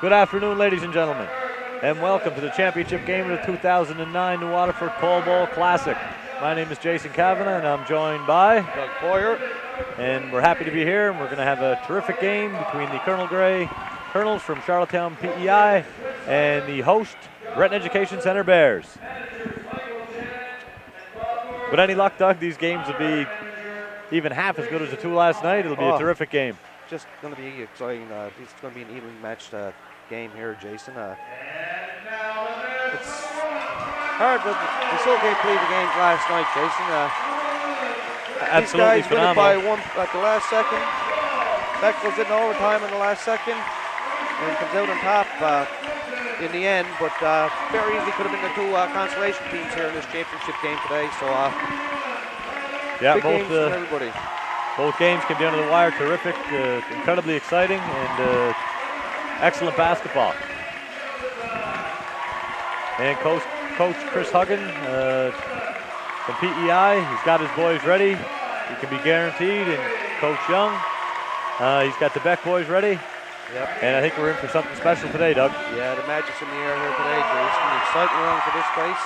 Good afternoon, ladies and gentlemen, and welcome to the championship game of the 2009 New Waterford Cole Bowl Classic. My name is Jason Kavanagh, and I'm joined by Doug Poyer. And we're happy to be here, and we're going to have a terrific game between the Colonel Grey Colonels from Charlottetown PEI and the host, Breton Education Center Bears. With any luck, Doug, these games will be even half as good as the two last night. It'll be a terrific game. Just going to be exciting. It's going to be an evenly matched game here, Jason. It's hard, but we still can't believe the games last night, Jason. Absolutely these guys phenomenal. win it by one at the last second. That goes into overtime in the last second, and comes out on top in the end. But very easily could have been the two consolation teams here in this championship game today. So yeah, big games for everybody. Both games came down to the wire. Terrific, incredibly exciting, and excellent basketball. And Coach Chris Huggan from PEI, he's got his boys ready. He can be guaranteed. And Coach Young, he's got the Beck boys ready. Yep. And I think we're in for something special today, Doug. Yeah, the magic's in the air here today, Jason. The excitement around for this place.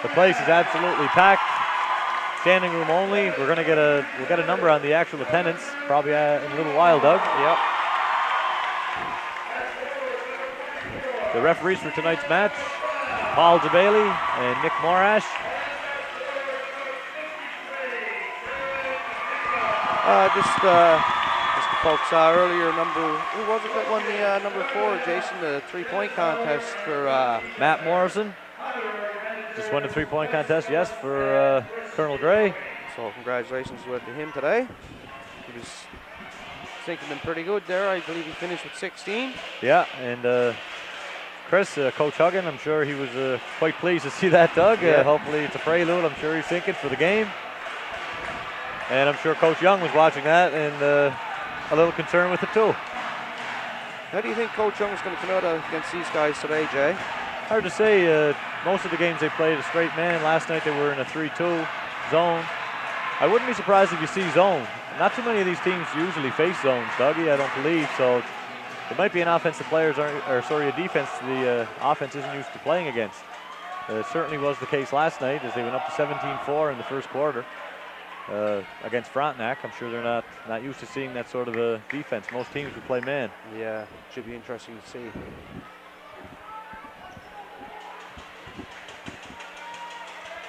The place is absolutely packed. Standing room only. We'll get a number on the actual attendance probably in a little while, Doug. Yep. The referees for tonight's match, Paul DeBailey and Nick Morash. Just the folks saw earlier, who was it that won the number 4, Jason, the 3-point contest for Matt Morrison. Just won the 3-point contest, yes, for Colonel Grey. So congratulations to him today. He was thinking them pretty good there. I believe he finished with 16. Yeah, and Chris, Coach Huggan, I'm sure he was quite pleased to see that, Doug. Yeah. Hopefully it's a prelude, I'm sure he's thinking, for the game. And I'm sure Coach Young was watching that and a little concerned with it too. How do you think Coach Young is going to come out against these guys today, Jay? Hard to say. Most of the games they played a straight man. Last night they were in a 3-2 zone. I wouldn't be surprised if you see zone. Not too many of these teams usually face zones, Dougie, I don't believe. So it might be an offense the players a defense the offense isn't used to playing against. It certainly was the case last night as they went up to 17-4 in the first quarter against Frontenac. I'm sure they're not used to seeing that sort of a defense. Most teams would play man. Yeah, should be interesting to see.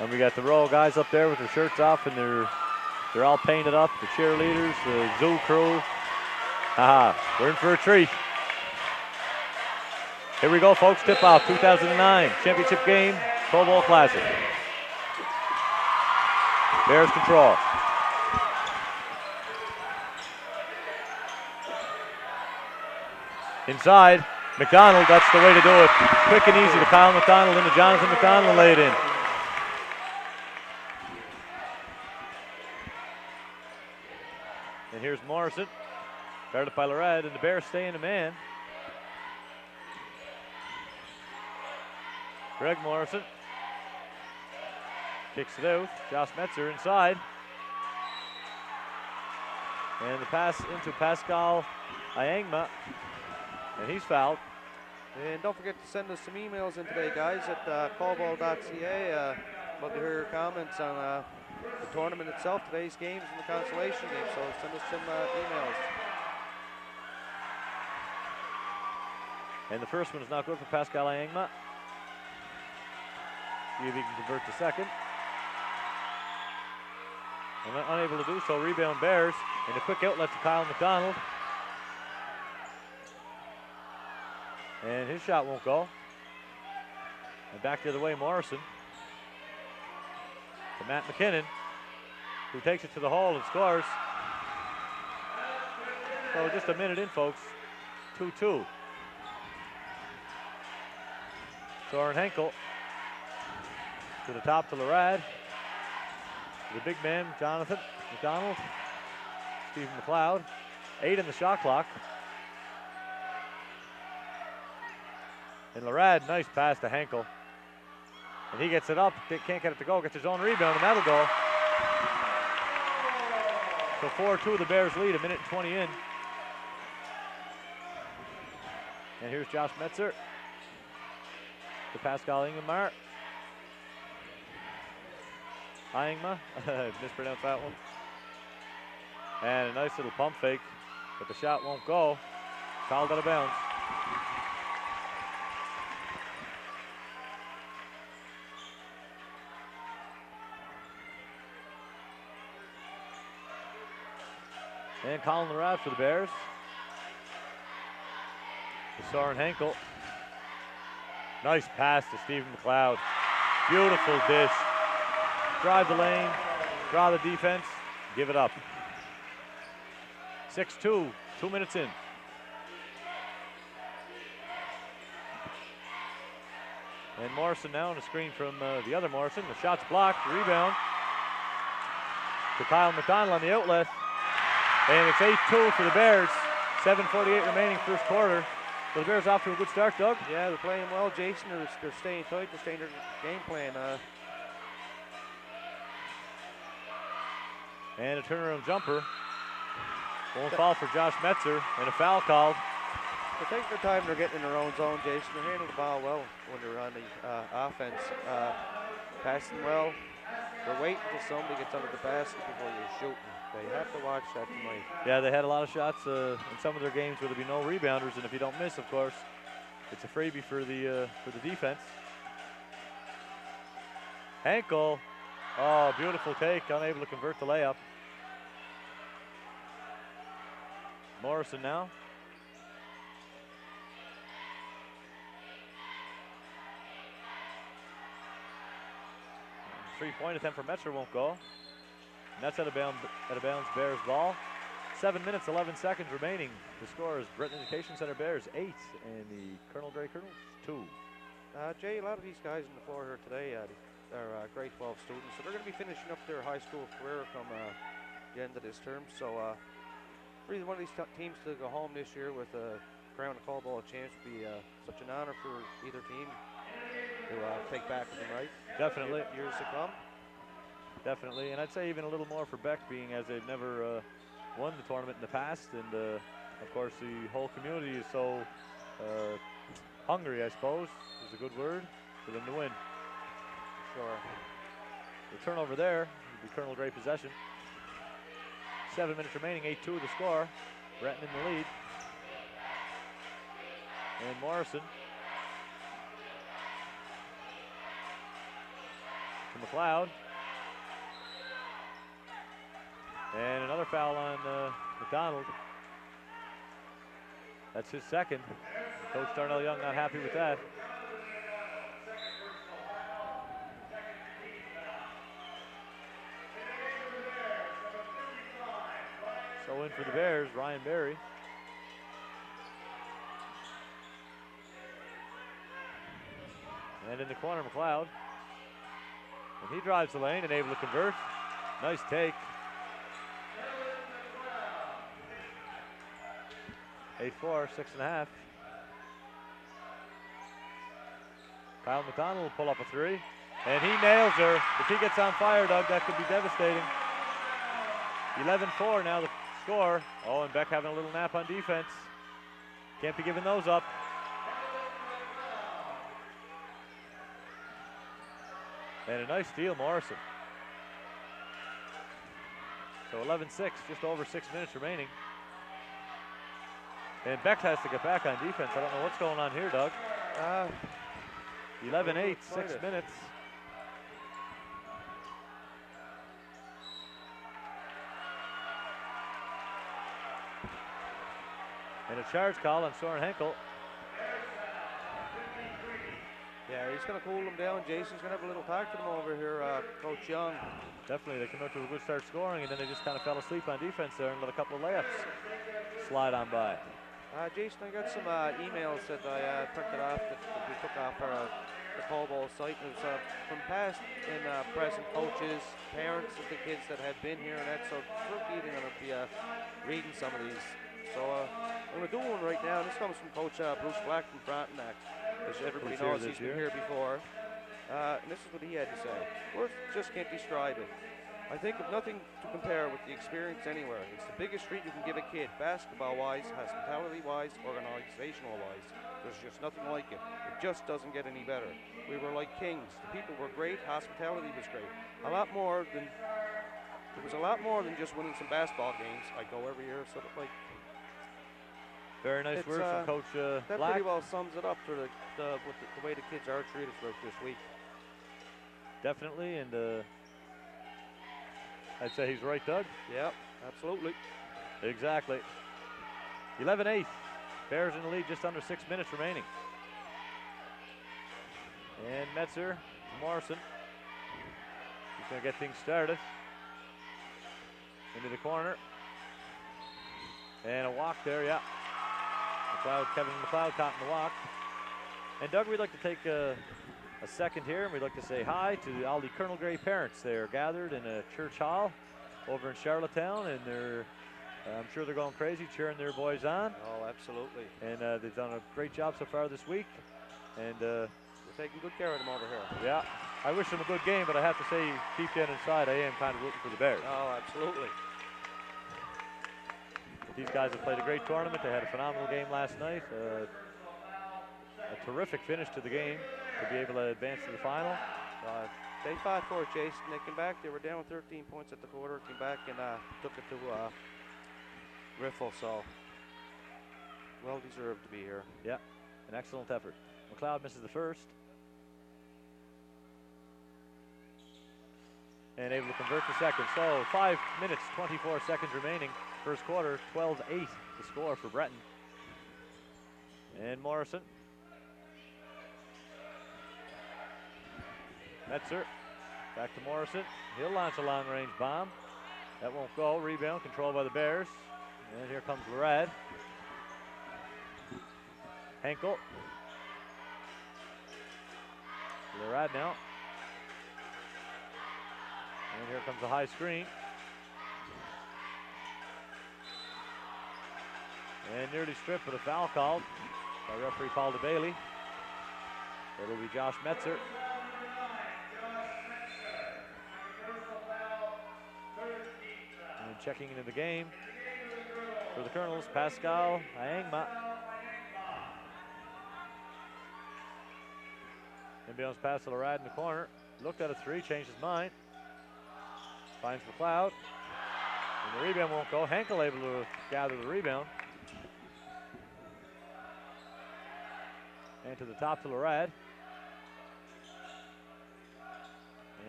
And we got the row guys up there with their shirts off, and they're all painted up. The cheerleaders, the zoo crew. We're in for a treat. Here we go, folks. Tip-off 2009 championship game, Cole Bowl Classic. Bears control. Inside, McDonald. That's the way to do it. Quick and easy to Kyle McDonald into Jonathan McDonald, lay it in. And here's Morrison, guarded by Lorad, and the Bears stay in a man. Greg Morrison kicks it out. Josh Metzer inside. And the pass into Pascal Iangma, and he's fouled. And don't forget to send us some emails in today, guys, at callball.ca. Love to hear your comments on the tournament itself, today's games, and the consolation game. So send us some emails. And the first one is not good for Pascal Iangma. See if he can convert to second. And unable to do so, rebound Bears. And a quick outlet to Kyle McDonald. And his shot won't go. And back the other way, Morrison. To Matt McKinnon, who takes it to the hole and scores. So just a minute in, folks. 2-2. Soren Henkel to the top to Lorad. The big man, Jonathan McDonald. Stephen McLeod. 8 in the shot clock. And Lorad, nice pass to Henkel. And he gets it up, can't get it to go, gets his own rebound, and that'll go. So 4-2, the Bears lead, a minute and 20 in. And here's Josh Metzer to Pascal Ingmar. Ingma, mispronounced that one. And a nice little pump fake, but the shot won't go. Fouled out of bounds. And Colin Larad for the Bears. To Soren Henkel. Nice pass to Stephen McLeod. Beautiful dish. Drive the lane, draw the defense, give it up. 6-2, 2 minutes in. And Morrison now on a screen from the other Morrison. The shot's blocked, rebound to Kyle McDonald on the outlet. And it's 8-2 for the Bears. 7:48 remaining first quarter. So the Bears off to a good start, Doug. Yeah, they're playing well, Jason. They're staying tight, they're staying their game plan. And a turnaround jumper. Won't fall for Josh Metzer, and a foul called. They're taking their time, they're getting in their own zone, Jason. They're handling the ball well when they're on the offense. Passing well. They're waiting until somebody gets under the basket before you're shooting. They have to watch that tonight. Yeah, they had a lot of shots in some of their games where there'd be no rebounders, and if you don't miss, of course, it's a freebie for the defense. Henkel, oh, beautiful take, unable to convert the layup. Morrison now. Three-point attempt for Metzer won't go. And that's out of bounds, Bears ball. 7 minutes, 11 seconds remaining. The score is Breton Education Center Bears 8 and the Colonel Grey Colonels 2. Jay, a lot of these guys on the floor here today are grade 12 students, so they're going to be finishing up their high school career come the end of this term. So for either one of these teams to go home this year with a crown and Call Ball champs would be such an honor for either team to take back with them, right? Definitely. Years to come. Definitely, and I'd say even a little more for Beck, being as they've never won the tournament in the past, and of course the whole community is so hungry, I suppose, is a good word, for them to win. Sure. The turnover there will be Colonel Grey possession. 7 minutes remaining, 8-2 the score. Breton in the lead. And Morrison to McLeod. And another foul on McDonald. That's his second. Coach Darnell Young not happy with that. So in for the Bears, Ryan Berry. And in the corner, McLeod. And he drives the lane and able to convert. Nice take. 8-4, 6.5. Kyle McDonald will pull up a three. And he nails her. If he gets on fire, Doug, that could be devastating. 11-4 now the score. Oh, and Beck having a little nap on defense. Can't be giving those up. And a nice steal, Morrison. So 11-6, just over 6 minutes remaining. And Beck has to get back on defense. I don't know what's going on here, Doug. 11-8, 6 minutes. And a charge call on Soren Henkel. Yeah, he's going to cool them down. Jason's going to have a little talk to them over here, Coach Young. Definitely, they come out to a good start scoring, and then they just kind of fell asleep on defense there and let a couple of layups slide on by. Jason, I got some emails that I printed off that we took off the Call Ball site. It was from past and present coaches, parents of the kids that had been here and that. So throughout the evening, I'm going to be reading some of these. So I'm going to do one right now. This comes from Coach Bruce Black from Frontenac. As everybody knows, he's been here before. And this is what he had to say. Words just can't describe it. I think of nothing to compare with the experience anywhere. It's the biggest treat you can give a kid, basketball-wise, hospitality-wise, organizational-wise. There's just nothing like it. It just doesn't get any better. We were like kings. The people were great. Hospitality was great. There was a lot more than just winning some basketball games. I go every year, sort of like. Very nice words from Coach That Black. pretty well sums it up for the way the kids are treated throughout this week. Definitely, and I'd say he's right, Doug. Yep, absolutely. Exactly. 11-8. Bears in the lead, just under 6 minutes remaining. And Metzer, Morrison. He's going to get things started. Into the corner. And a walk there, yeah. Kevin McLeod caught in the walk. And Doug, we'd like to take a second here, and we'd like to say hi to all the Colonel Grey parents. They are gathered in a church hall over in Charlottetown, and I'm sure they're going crazy cheering their boys on. Oh, absolutely. And they've done a great job so far this week. And we're taking good care of them over here. Yeah, I wish them a good game, but I have to say, deep down inside, I am kind of rooting for the Bears. Oh, absolutely. But these guys have played a great tournament. They had a phenomenal game last night. A terrific finish to the game to be able to advance to the final. They fought for it, Jason. They came back. They were down 13 points at the quarter. Came back and took it to Riffle. So well deserved to be here. Yeah, an excellent effort. McLeod misses the first. And able to convert the second. So 5 minutes, 24 seconds remaining. First quarter, 12-8 the score for Breton. And Morrison. Metzer, back to Morrison. He'll launch a long-range bomb. That won't go. Rebound controlled by the Bears. And here comes Lorad. Henkel. Lorad now. And here comes the high screen. And nearly stripped with a foul called by referee Paul DeBailey. It'll be Josh Metzer. And checking into the game for the Colonels, Pascal Ayangma. Inbounds pass to Lorad in the corner. Looked at a three, changed his mind. Finds McLeod. And the rebound won't go. Henkel able to gather the rebound. And to the top to Lorad.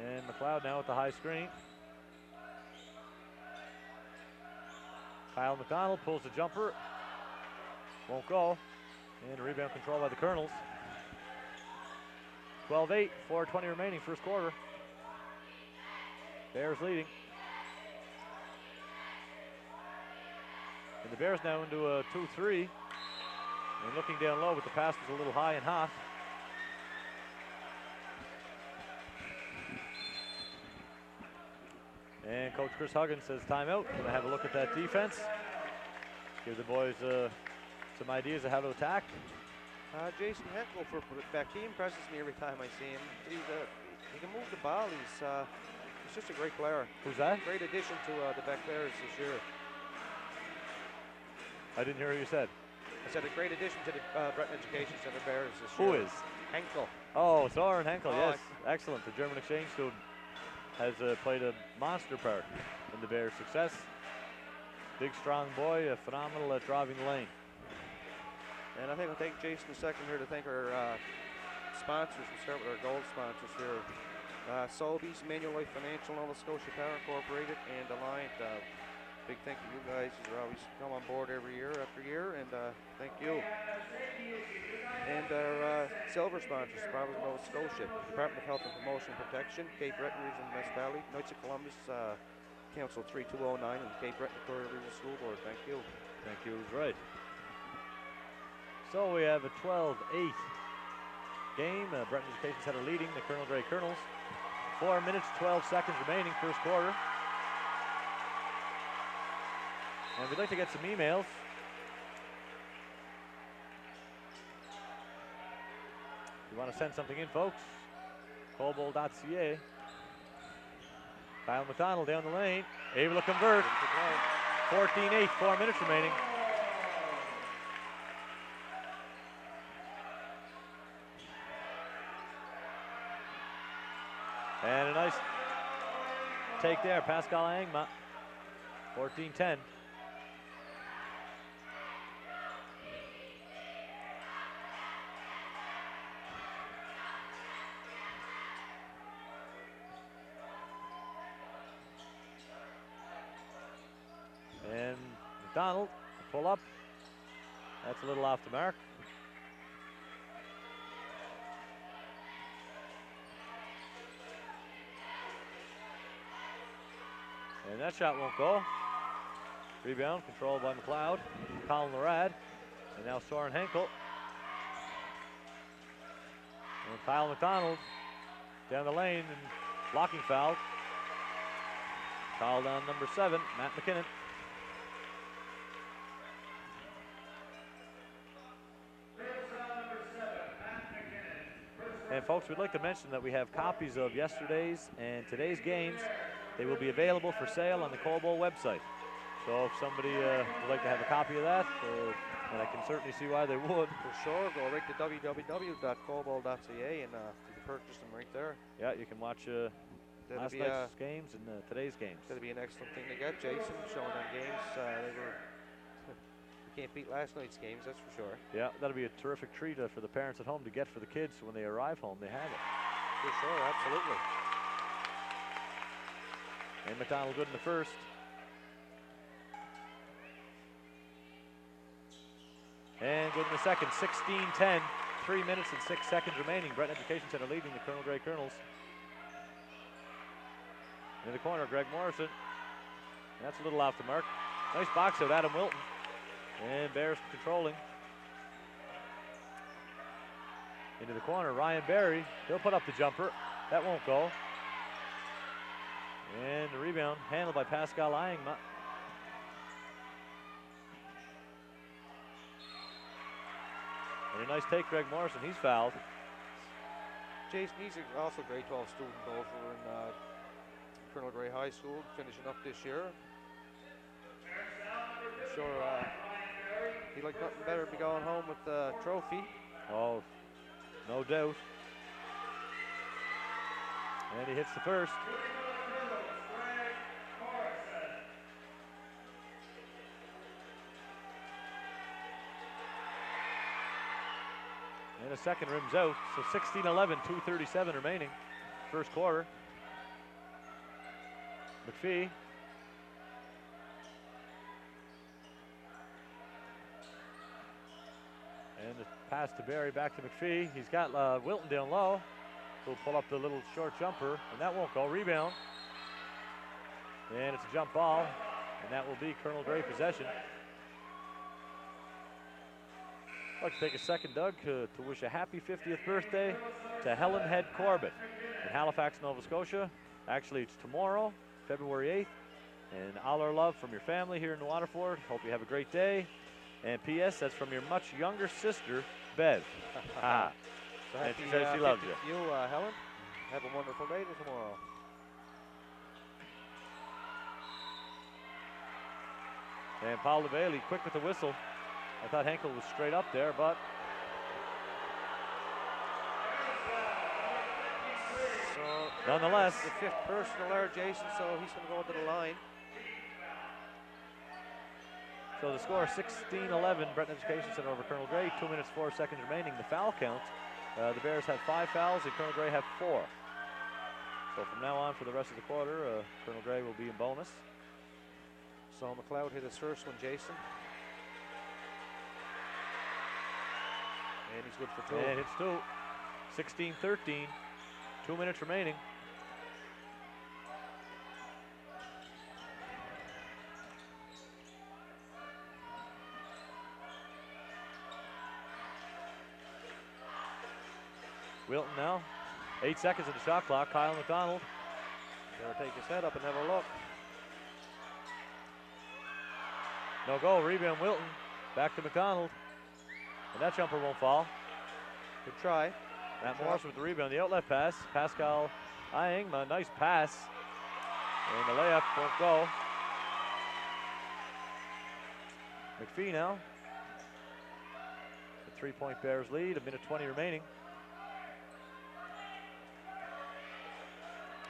And McLeod now with the high screen. Kyle McDonald pulls the jumper. Won't go. And the rebound controlled by the Colonels. 12-8, 4:20 remaining, first quarter. Bears leading. And the Bears now into a 2-3. And looking down low, but the pass was a little high and hot. And Coach Chris Huggins says timeout. Gonna have a look at that defense. Give the boys some ideas of how to attack. Jason Henkel for Beck, he impresses me every time I see him. He can move the ball. He's just a great player. Who's that? Great addition to the Beck Bears this year. I didn't hear what you said. I said a great addition to the Breton Education Center Bears this year. Who is? Henkel. Oh, Soren Henkel, yes. Excellent. The German exchange student has played a monster part in the Bears' success. Big, strong boy, phenomenal at driving the lane. And I think I'll take Jason a second here to thank our sponsors. We'll start with our gold sponsors here. Sobeys, Manulife Financial, Nova Scotia Power Incorporated, and Alliant. Big thank you, you guys. You always come on board every year after year, and thank you. And our silver sponsors, Province of Nova Scotia, Department of Health and Promotion and Protection, Cape Breton Regional Municipality, Knights of Columbus, Council 3209, and Cape Breton Victoria Regional School Board. Thank you. Thank you, is right. So we have a 12-8 game. Breton Education Center leading the Colonel Grey Colonels. 4 minutes, 12 seconds remaining, first quarter. And we'd like to get some emails. If you want to send something in, folks, colbowl.ca. Kyle McDonald down the lane, able to convert. 14-8, 4 minutes remaining. And a nice take there, Pascal Angma. 14-10. And McDonald, pull up. That's a little off the mark. And that shot won't go. Rebound controlled by McLeod. Colin Larad. And now Soren Henkel. And Kyle McDonald down the lane and blocking foul. Fouled on number 7, Matt McKinnon. And folks, we'd like to mention that we have copies of yesterday's and today's games. They will be available for sale on the Cobo website. So if somebody would like to have a copy of that, and I can certainly see why they would. For sure, go right to www.cobo.ca and you can purchase them right there. Yeah, you can watch last night's games and today's games. That'll be an excellent thing to get, Jason, showing them games. You can't beat last night's games, that's for sure. Yeah, that'll be a terrific treat for the parents at home to get for the kids when they arrive home. They have it. For sure, absolutely. And McDonald good in the first. And good in the second, 16-10, 3 minutes and 6 seconds remaining. Breton Education Center leading the Colonel Grey Colonels. In the corner, Greg Morrison. And that's a little off the mark. Nice box out, Adam Wilton. And Bears controlling. Into the corner, Ryan Berry. He'll put up the jumper. That won't go. And the rebound handled by Pascal Ayingma. And a nice take, Greg Morrison. He's fouled. Jason, he's also a grade 12 student over in Colonel Grey High School, finishing up this year. I'm sure he'd like nothing better to be going home with the trophy. Oh, no doubt. And he hits the first. And a second rims out, so 16-11, 2:37 remaining, first quarter. McPhee. And the pass to Barry, back to McPhee. He's got Wilton down low. He'll pull up the little short jumper, and that won't go. Rebound. And it's a jump ball, and that will be Colonel Grey possession. I'd like to take a second, Doug, to wish a happy 50th birthday to Helen Head Corbett in Halifax, Nova Scotia. Actually, it's tomorrow, February 8th. And all our love from your family here in Waterford. Hope you have a great day. And P.S., that's from your much younger sister, Bev. So and she says she loves you. You, Helen. Have a wonderful day tomorrow. And Paul DeBailey quick with the whistle. I thought Henkel was straight up there, but so nonetheless, the fifth personal error, Jason, so he's going to go to the line. So the score 16-11, Breton Education Center over Colonel Grey. 2 minutes, 4 seconds remaining. The foul count, the Bears have 5 fouls and Colonel Grey have 4. So from now on for the rest of the quarter, Colonel Grey will be in bonus. So McLeod hit his first one, Jason. And he's good for 2. And it's 2. 16-13, 2 minutes remaining. Wilton now, 8 seconds of the shot clock. Kyle McDonald. Better take his head up and never look. No go, rebound Wilton. Back to McDonald. And that jumper won't fall. Good try. Matt Morrison with the rebound, the outlet pass. Pascal Ayingma, nice pass. And the layup won't go. McPhee now. A 3-point Bears lead, a minute 20 remaining.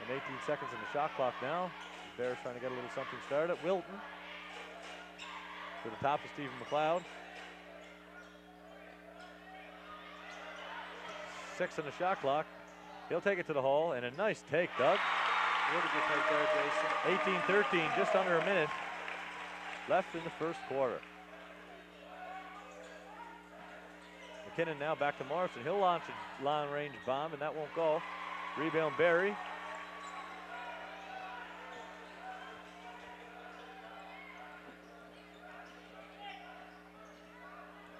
And 18 seconds in the shot clock now. The Bears trying to get a little something started. Wilton to the top of Stephen McLeod. 6 in the shot clock. He'll take it to the hole, and a nice take, Doug. Really good take there, Jason. 18-13, just under a minute left in the first quarter. McKinnon now back to Morrison. He'll launch a long-range bomb, and that won't go. Rebound Barry.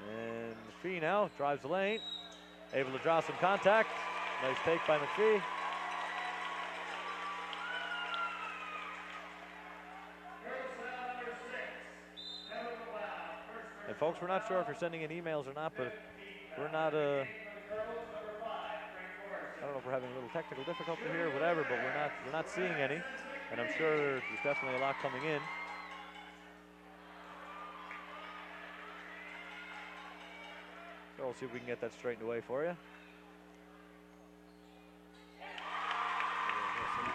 And McPhee now drives the lane. Able to draw some contact. Nice take by McPhee. And folks, we're not sure if you're sending in emails or not, but we're not, I don't know if we're having a little technical difficulty here or whatever, but we're not seeing any. And I'm sure there's definitely a lot coming in. So we'll see if we can get that straightened away for you.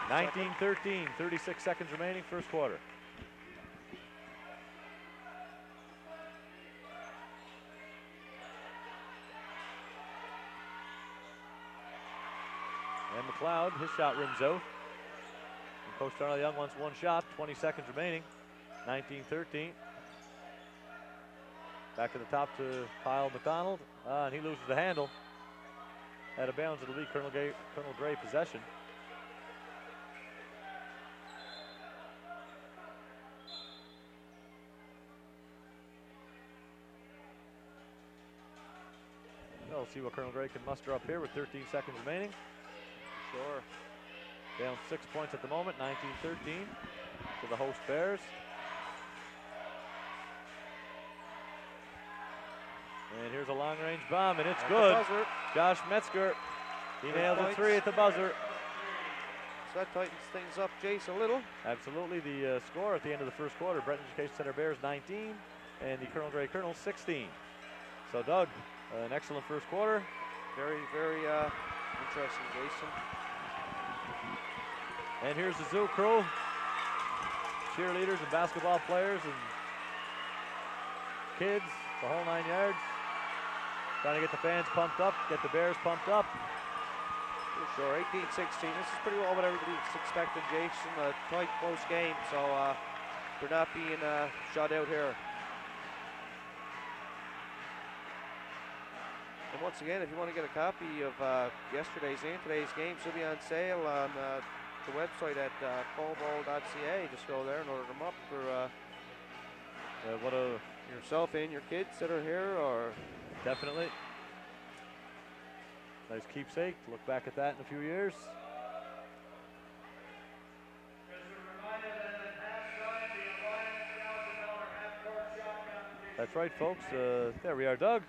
19-13, 36 seconds remaining, first quarter. And McLeod, his shot rims out. And Coach Darnell Young wants one shot, 20 seconds remaining, 19-13. Back to the top to Kyle McDonald, and he loses the handle. Out of bounds, it'll be Colonel Gray possession. We'll see what Colonel Gray can muster up here with 13 seconds remaining. Sure. Down 6 points at the moment, 19-13 to the host Bears. And here's a long-range bomb, and it's good. Josh Metzger, he nailed a three at the buzzer. So that tightens things up, Jace, a little. Absolutely. The score at the end of the first quarter, Breton Education Center Bears 19, and the Colonel Gray Colonels 16. So Doug, an excellent first quarter. Very, very interesting, Jason. And here's the Zoo crew, cheerleaders and basketball players and kids, the whole 9 yards. Trying to get the fans pumped up, get the Bears pumped up. For sure, 18-16. This is pretty well what everybody's expecting, Jason. A tight, close game, so they're not being shut out here. And once again, if you want to get a copy of yesterday's and today's games, they'll be on sale on the website at callball.ca. Just go there and order them up for yourself and your kids that are here, or definitely. Nice keepsake to look back at that in a few years. That's right, folks. There we are, Doug.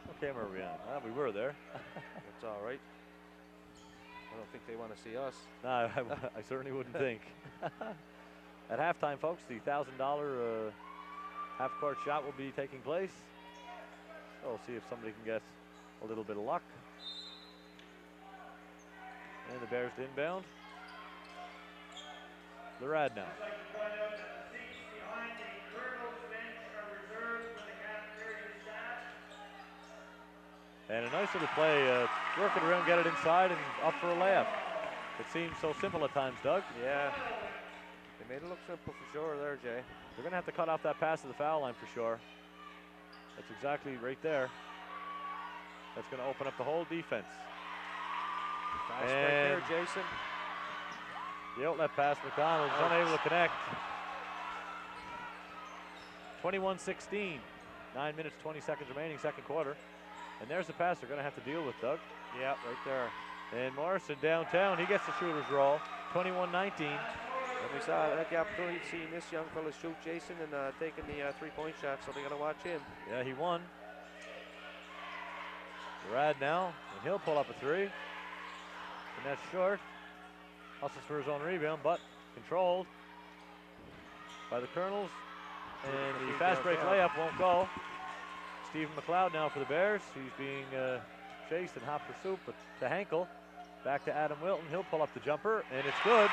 What camera are we on? We were there. That's all right. I don't think they want to see us. No, I certainly wouldn't think. At halftime, folks, the $1,000 half-court shot will be taking place. So we'll see if somebody can get a little bit of luck. And the Bears to inbound. Lurad now. And a nice little play, work it around, get it inside, and up for a layup. It seems so simple at times, Doug. Yeah, they made it look simple for sure there, Jay. They're going to have to cut off that pass to the foul line for sure. That's exactly right there. That's going to open up the whole defense. Fast right there, Jason. The outlet pass, McDonald's unable to connect. 21-16, 9 minutes, 20 seconds remaining, second quarter. And there's the pass they're going to have to deal with, Doug. Yeah, right there. And Morrison downtown, he gets the shooter's roll, 21-19. And we had the opportunity to see this young fella shoot, Jason, and taking the three-point shot, so they're going to watch him. Yeah, he won. Rad now, and he'll pull up a three. And that's short. Hustles for his own rebound, but controlled. by the Colonels. And the fast break layup won't go. Stephen McLeod now for the Bears. He's being chased in hot pursuit, but to Hankel. Back to Adam Wilton. He'll pull up the jumper, and it's good.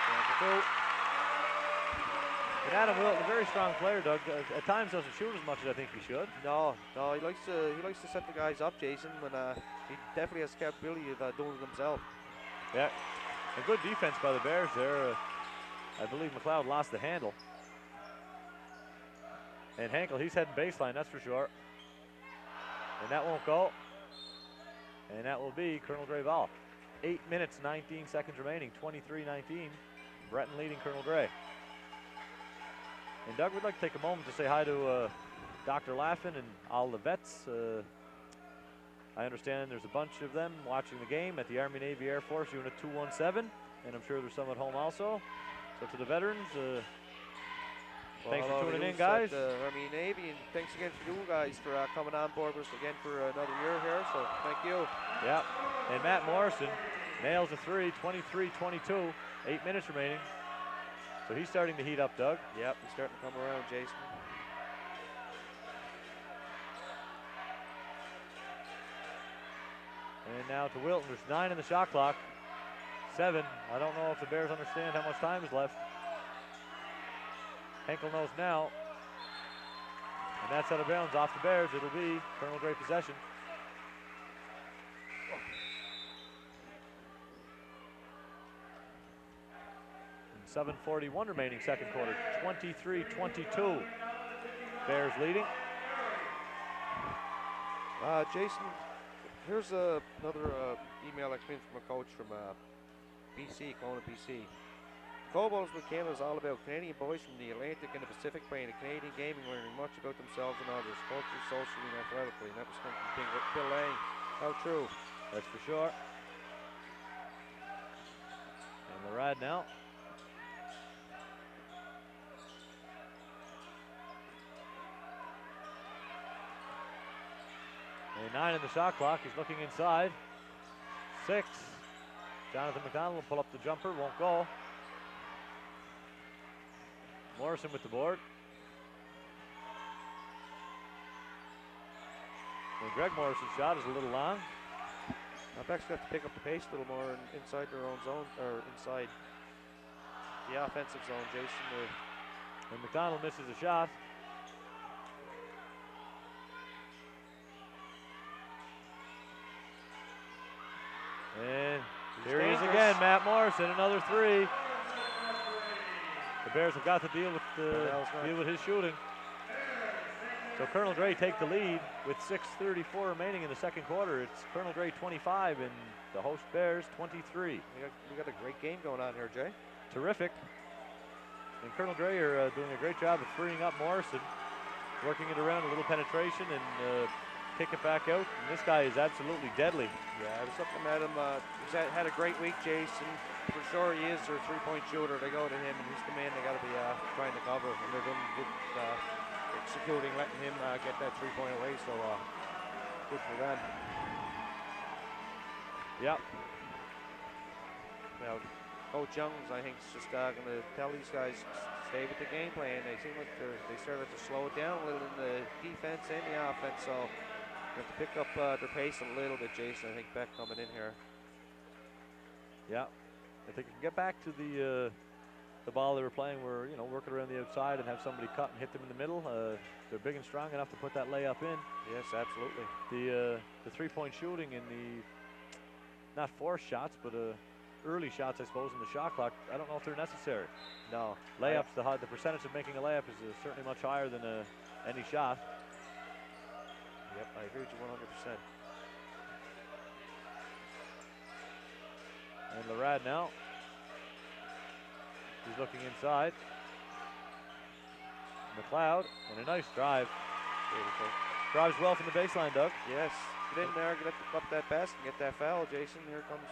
And Adam Wilton, a very strong player, Doug. At times doesn't shoot as much as I think he should. No, he likes to set the guys up, Jason, and he definitely has the capability of doing it himself. Yeah, a good defense by the Bears there. I believe McLeod lost the handle. And Hankel, he's heading baseline, that's for sure. And that won't go. And that will be Colonel Gray ball. 8 minutes, 19 seconds remaining, 23-19. Breton leading Colonel Gray. And Doug, we'd like to take a moment to say hi to Dr. Laffin and all the vets. I understand there's a bunch of them watching the game at the Army Navy Air Force Unit 217, and I'm sure there's some at home also. So to the veterans, thanks for tuning in, guys. Army Navy, and thanks again to you guys for coming on board with us again for another year here, so thank you. Yeah, and Matt Morrison nails a three, 23-22, 8 minutes remaining. So he's starting to heat up, Doug. Yep, he's starting to come around, Jason. And now to Wilton. There's 9 in the shot clock. 7. I don't know if the Bears understand how much time is left. Henkel knows now. And that's out of bounds off the Bears. It'll be Colonel Gray possession. And 7:41 remaining second quarter. 23-22. Bears leading. Jason, here's another email that came in from a coach from BC, Kona, BC. Cowboys with Canada is all about Canadian boys from the Atlantic and the Pacific playing the Canadian game and learning much about themselves and others, culturally, socially, and athletically. And that was coming from Bill Lang. How true? That's for sure. And the ride now. And 9 in the shot clock. He's looking inside. 6. Jonathan McDonald will pull up the jumper. Won't go. Morrison with the board. And Greg Morrison's shot is a little long. Now Beck's got to pick up the pace a little more inside their own zone, or inside the offensive zone, Jason. And McDonald misses a shot. And here he is again, Matt Morrison, another 3. The Bears have got to deal with his shooting. So Colonel Gray take the lead with 6:34 remaining in the second quarter. It's Colonel Gray 25 and the host Bears 23. We got a great game going on here, Jay. Terrific. And Colonel Gray are doing a great job of freeing up Morrison, working it around, a little penetration, and kick it back out. And this guy is absolutely deadly. Yeah, there's something at him. He's had a great week, Jason. For sure, he is their three-point shooter. They go to him, and he's the man they got to be trying to cover. And they're doing good executing, letting him get that three-point away. So good for them. Yep. Well, Coach Young's, I think, is just going to tell these guys stay with the game plan. They seem like they started to slow it down a little in the defense and the offense. So they have to pick up their pace a little bit, Jason. I think Beck coming in here. Yeah. If they can get back to the ball they were playing, where working around the outside and have somebody cut and hit them in the middle. They're big and strong enough to put that layup in. Yes, absolutely. The three-point shooting and the not forced shots, but early shots, I suppose, in the shot clock. I don't know if they're necessary. No, layups. The percentage of making a layup is certainly much higher than any shot. Yep, I agree with you 100%. And Larad now. He's looking inside. McLeod, and a nice drive. Beautiful. Drives well from the baseline, Doug. Yes. Get in there, get up that basket, and get that foul, Jason. Here comes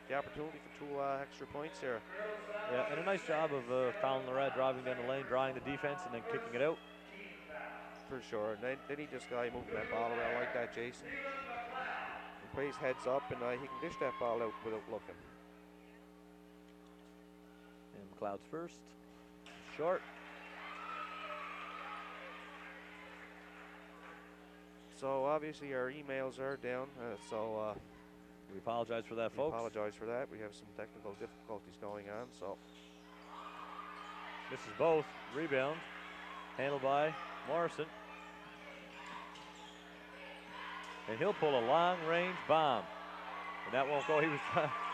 the opportunity for 2 extra points here. Yeah, and a nice job of Colin Larad driving down the lane, drawing the defense, and then kicking it out. For sure. And then he just moving that ball around like that, Jason. He plays heads up, and he can dish that ball out without looking. And McLeod's first. Short. So obviously our emails are down. We apologize for that, We folks. apologize for that. We have some technical difficulties going on. So Misses both. Rebound. Handled by Morrison. And he'll pull a long-range bomb. And that won't go. He was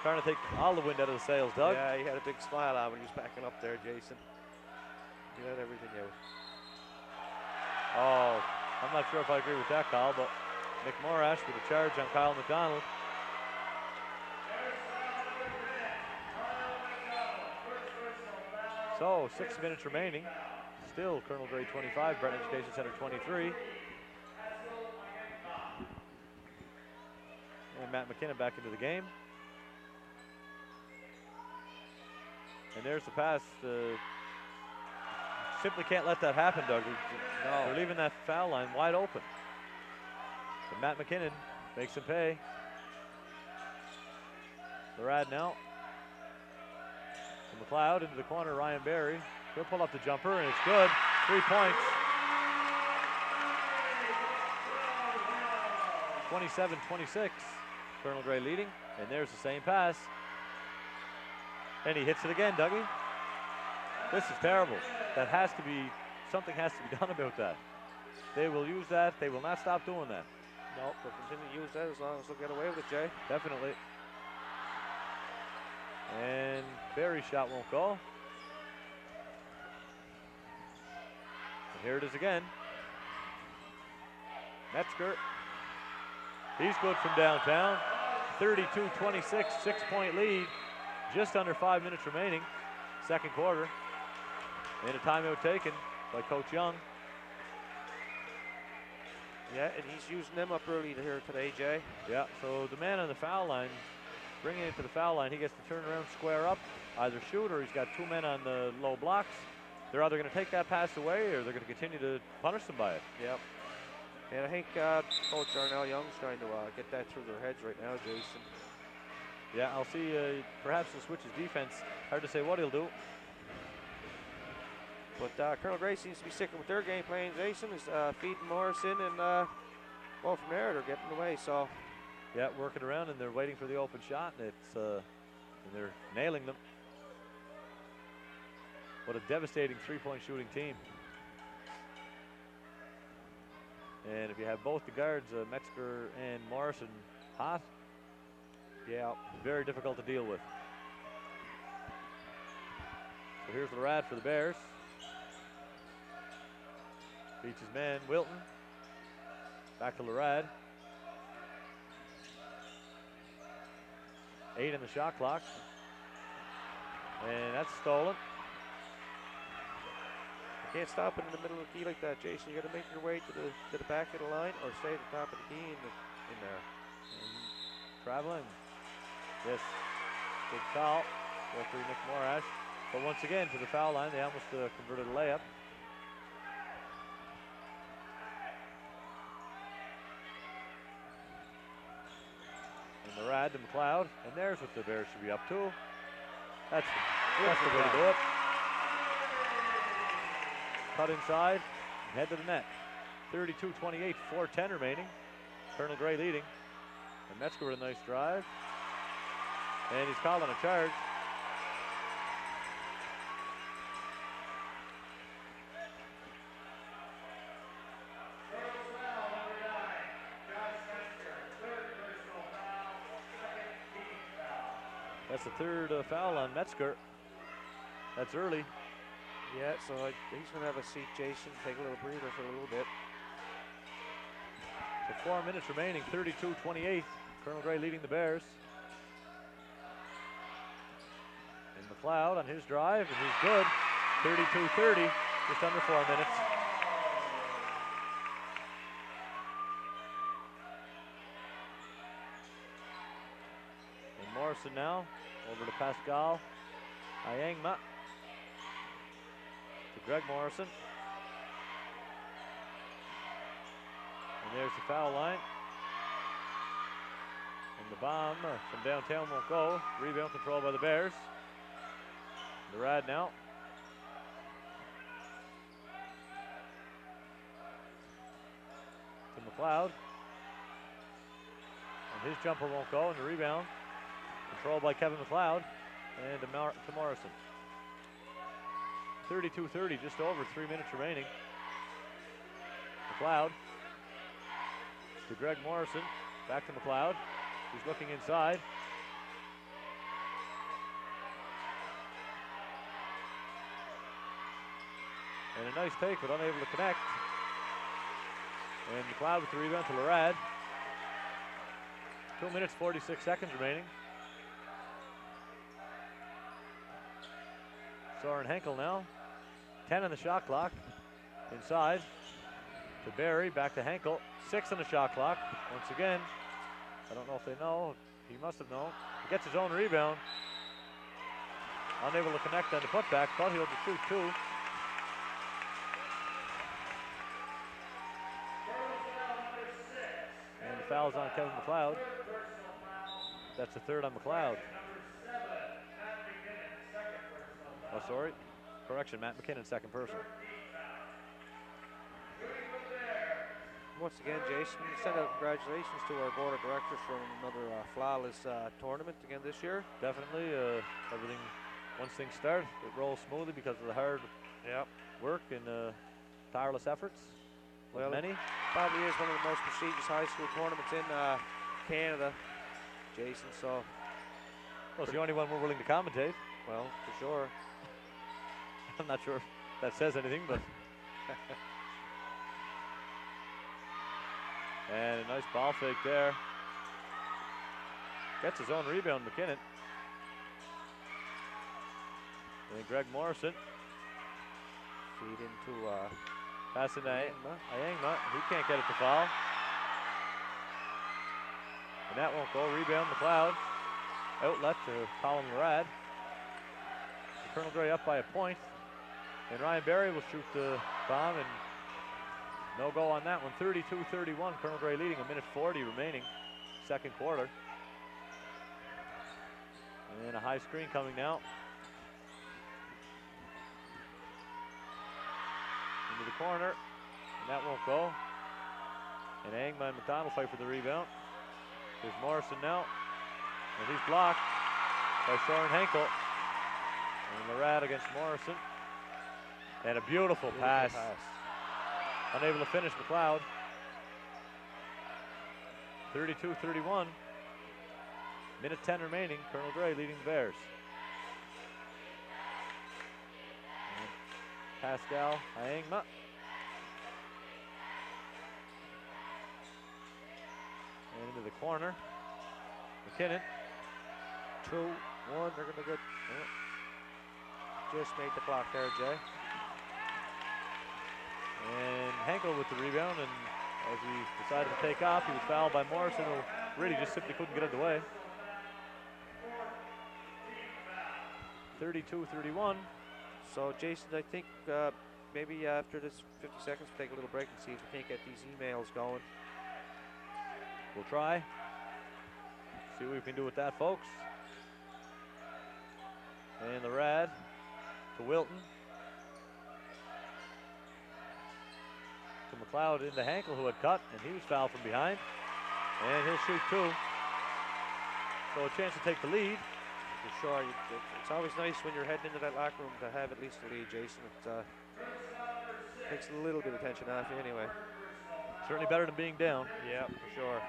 trying to take all the wind out of the sails, Doug. yeah, he had a big smile on when he was backing up there, Jason. He let everything out. Oh, I'm not sure if I agree with that call, but Nick Morash with a charge on Kyle McDonald. So 6 minutes remaining. Still Colonel Gray 25, Breton Education Center 23. And Matt McKinnon back into the game. And there's the pass. Simply can't let that happen, Doug. No. They're leaving that foul line wide open. But Matt McKinnon makes him pay. Larad now. To McLeod into the corner, Ryan Berry. He'll pull up the jumper, and it's good. 3 points. 27-26. Colonel Gray leading, and there's the same pass. And he hits it again, Dougie. This is terrible. That has to be, something has to be done about that. They will use that. They will not stop doing that. Nope, they'll continue to use that as long as they'll get away with it, Jay. Definitely. And Berry's shot won't go. And here it is again. Metzger. He's good from downtown. 32-26, 6-point lead. Just under 5 minutes remaining. Second quarter. And a timeout taken by Coach Young. Yeah, and he's using them up early here today, Jay. Yeah, so the man on the foul line, bringing it to the foul line, he gets to turn around, square up, either shoot or he's got 2 men on the low blocks. They're either going to take that pass away or they're going to continue to punish them by it. Yep. And I think Coach Darnell Young's trying to get that through their heads right now, Jason. Yeah, I'll see. Perhaps he'll switch his defense. Hard to say what he'll do. But Colonel Gray seems to be sticking with their game plan, Jason, is feeding Morrison and well, from there they're getting away. So yeah, working around and they're waiting for the open shot, and it's and they're nailing them. What a devastating three-point shooting team. And if you have both the guards, Metzger and Morrison, hot, yeah, very difficult to deal with. So here's Larad for the Bears. Beats his man, Wilton. Back to Larad. 8 on the shot clock. And that's stolen. you can't stop it in the middle of the key like that, Jason. You got to make your way to the back of the line or stay at the top of the key in there. And traveling. Yes. Good foul. Referee Nick Morash. But once again, to the foul line, they almost converted a layup. And Larad to McLeod. And there's what the Bears should be up to. That's the way to do it. Cut inside and head to the net. 32-28, 4:10 remaining. Colonel Gray leading. And Metzger with a nice drive. And he's called on a charge. That's the third foul on Metzger. That's early. Yeah, so he's going to have a seat, Jason, take a little breather for a little bit. So 4 minutes remaining, 32-28. Colonel Gray leading the Bears. And McLeod on his drive, and he's good. 32-30, just under 4 minutes. And Morrison now over to Pascal Ayangma. To Greg Morrison. And there's the foul line. And the bomb from downtown won't go. Rebound control by the Bears. Larad now. To McLeod. And his jumper won't go, and the rebound controlled by Kevin McLeod and to Morrison. 32-30, just over 3 minutes remaining. McLeod to Greg Morrison, back to McLeod. He's looking inside. And a nice take, but unable to connect. And McLeod with the rebound to Larad. 2 minutes, 46 seconds remaining. Soren Henkel now. 10 on the shot clock. Inside to Barry, back to Henkel. 6 on the shot clock. Once again, I don't know if they know. He must have known. He gets his own rebound. Unable to connect on the putback, but he'll shoot 2. And the foul's on Kevin McLeod. That's the third on McLeod. Oh, sorry. Correction, Matt McKinnon, second person. Once again, Jason, send out congratulations to our board of directors for another flawless tournament again this year. Definitely. Everything, once things start, it rolls smoothly because of the hard work and tireless efforts. Well, many. Probably is one of the most prestigious high school tournaments in Canada, Jason, so. Well, it's the only one we're willing to commentate. Well, for sure. I'm not sure if that says anything, but. And a nice ball fake there. Gets his own rebound, McKinnon. And Greg Morrison. Feed into passing to Ayangma. He can't get it to foul. And that won't go. Rebound McLeod. Outlet to Colin Larad. Colonel Gray up by a point. And Ryan Barry will shoot the bomb, and no go on that one. 32-31. Colonel Gray leading, a minute 40 remaining. Second quarter. And a high screen coming now. Into the corner, and that won't go. And Angma and McDonald fight for the rebound. There's Morrison now, and he's blocked by Soren Henkel. And Larad against Morrison. And a beautiful pass. Unable to finish McLeod. 32-31. Minute 10 remaining. Colonel Gray leading the Bears. And Pascal Ayangma. And into the corner. McKinnon. 2-1. They're going to get. Just made the clock there, Jay. And Henkel with the rebound, and as he decided to take off, he was fouled by Morrison, who really just simply couldn't get out of the way. 32-31. So, Jason, I think maybe after this 50 seconds, we'll take a little break and see if we can't get these emails going. We'll try. See what we can do with that, folks. And the Rad to Wilton. To McLeod into Henkel, who had cut, and he was fouled from behind. And he'll shoot 2. So a chance to take the lead. For sure. It's always nice when you're heading into that locker room to have at least a lead, Jason. It takes a little bit of tension off you anyway. Certainly better than being down. Yeah, for sure.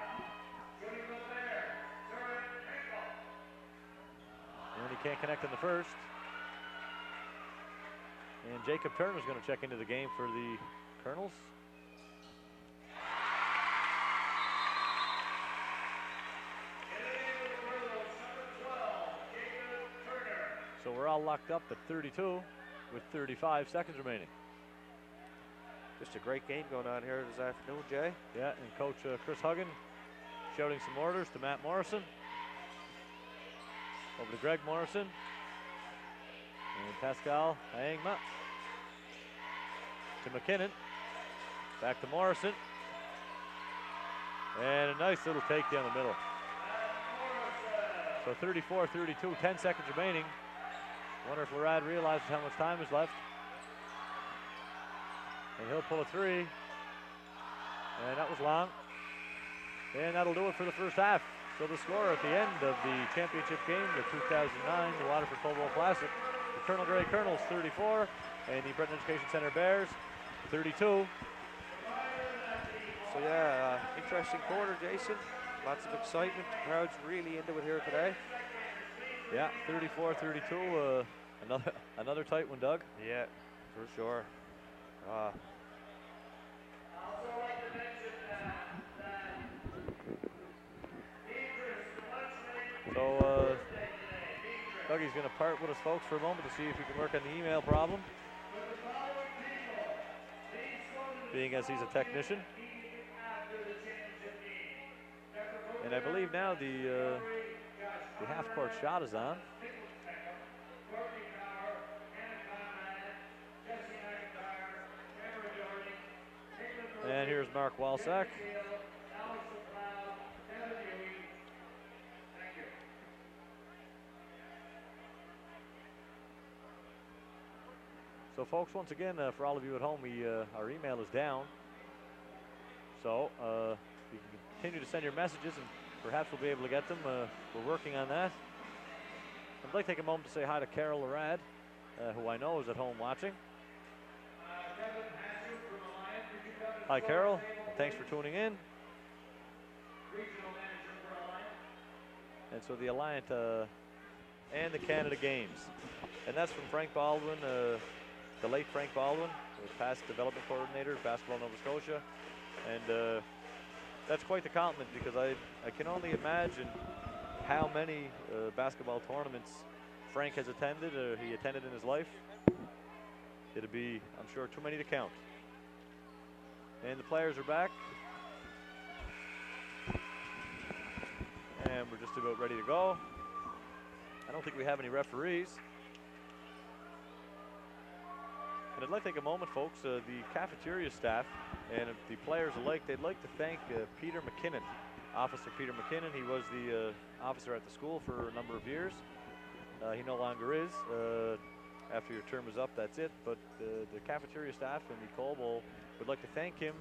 And he can't connect in the first. And Jacob Turner's going to check into the game for the Colonels. So we're all locked up at 32 with 35 seconds remaining. Just a great game going on here this afternoon, Jay. Yeah, and Coach Chris Huggan shouting some orders to Matt Morrison. Over to Greg Morrison. And Pascal Ayangma. To McKinnon. Back to Morrison. And a nice little take down the middle. So 34-32, 10 seconds remaining. Wonder if Larad realizes how much time is left. And he'll pull a 3. And that was long. And that'll do it for the first half. So the score at the end of the championship game, the 2009 the Waterford Football Classic, the Colonel Grey Colonels 34 and the Breton Education Centre Bears 32. So yeah, interesting quarter, Jason. Lots of excitement. The crowd's really into it here today. Yeah, 34-32. Another tight one, Doug. Yeah, for sure. So Dougie's going to part with us, folks, for a moment to see if we can work on the email problem, being as he's a technician. And I believe now the half-court shot is on. And here's Mark Walsack. So, folks, once again, for all of you at home, our email is down. So you can continue to send your messages, and perhaps we'll be able to get them. We're working on that. I'd like to take a moment to say hi to Carol Larad, who I know is at home watching. Hi, Carol. Thanks for tuning in. And so the Alliant and the Canada Games. And that's from Frank Baldwin, the late Frank Baldwin, the past development coordinator, basketball Nova Scotia. And that's quite the compliment, because I can only imagine how many basketball tournaments Frank has attended, or he attended in his life. It'd be, I'm sure, too many to count. And the players are back. And we're just about ready to go. I don't think we have any referees. And I'd like to take a moment, folks, the cafeteria staff and the players alike, they'd like to thank Peter McKinnon, Officer Peter McKinnon. He was the officer at the school for a number of years. He no longer is. After your term is up, that's it. But the cafeteria staff and the Coal Bowl would like to thank him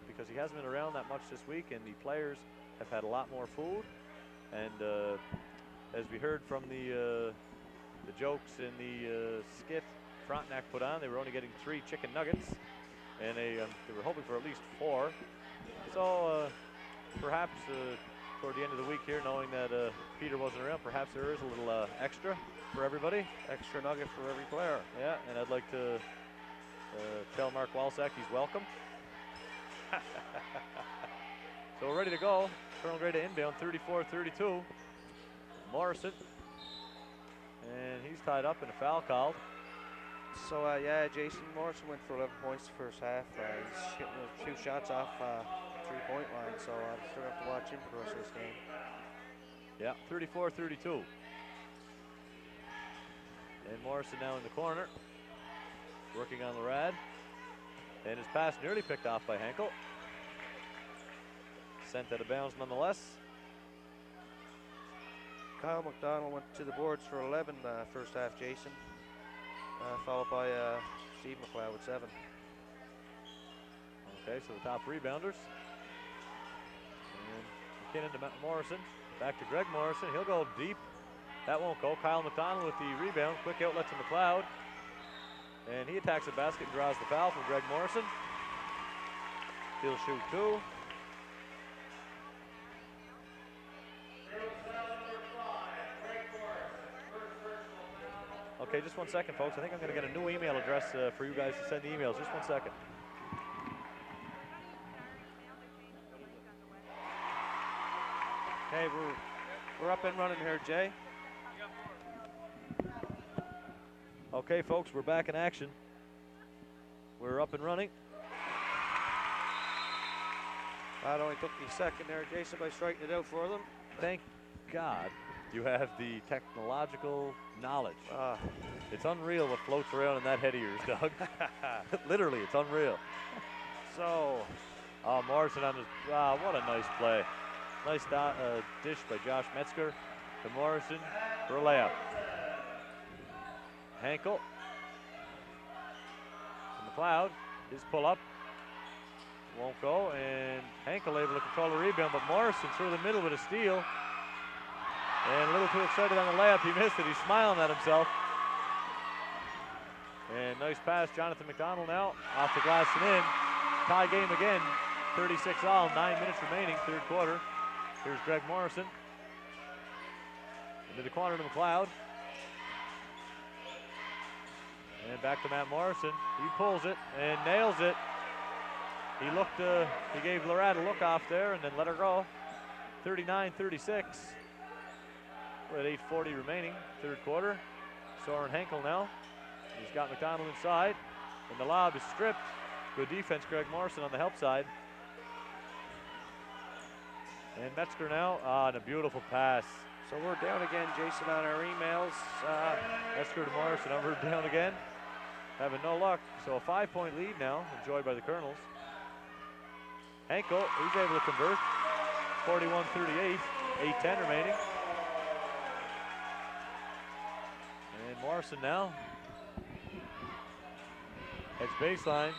because he hasn't been around that much this week, and the players have had a lot more food. And as we heard from the jokes in the skit Frontenac put on, they were only getting 3 chicken nuggets, and they were hoping for at least 4. So perhaps toward the end of the week here, knowing that Peter wasn't around, perhaps there is a little extra for everybody. Extra nugget for every player. Yeah, and I'd like to tell Mark Walsack he's welcome. So we're ready to go. Colonel Grey to inbound, 34-32. Morrison. And he's tied up in a foul called. So, yeah, Jason Morrison went for 11 points the first half. He's getting a few shots off 3-point line, so I'll still have to watch him for the rest of this game. Yeah, 34-32. And Morrison now in the corner, working on Larad. And his pass nearly picked off by Henkel. Sent out of bounds nonetheless. Kyle McDonald went to the boards for 11 first half, Jason. Followed by Steve McLeod with 7. Okay, so the top rebounders. And McKinnon to Morrison. Back to Greg Morrison. He'll go deep. That won't go. Kyle McDonald with the rebound. Quick outlet to McLeod. And he attacks the basket and draws the foul from Greg Morrison. He'll shoot 2. Okay, just 1 second, folks. I think I'm going to get a new email address for you guys to send the emails. Just 1 second. Okay, we're up and running here, Jay. Okay, folks, we're back in action. We're up and running. That only took me a second there, Jason, by striking it out for them. Thank God you have the technological knowledge. It's unreal what floats around in that head of yours, Doug. Literally, it's unreal. So, Morrison on his, what a nice play. Nice dish by Josh Metzger to Morrison for a layup. Henkel to McLeod, his pull up. won't go, and Henkel able to control the rebound, but Morrison through the middle with a steal. And a little too excited on the layup, he missed it. He's smiling at himself. And nice pass, Jonathan McDonald now, off the glass and in. Tie game again, 36 all, 9 minutes remaining, third quarter. Here's Greg Morrison. Into the corner to McLeod. And back to Matt Morrison. He pulls it and nails it. He looked, he gave Lorad a look off there and then let her go. 39-36. With 8:40 remaining, third quarter. Soren Henkel now. He's got McDonald inside. And the lob is stripped. Good defense, Greg Morrison on the help side. And Metzger now on a beautiful pass. So we're down again, Jason, on our emails. Metzger to Morrison, we're down again. Having no luck. So a 5-point lead now, enjoyed by the Colonels. Henkel, he's able to convert. 41-38, 8:10 remaining. And Morrison now. Heads baseline.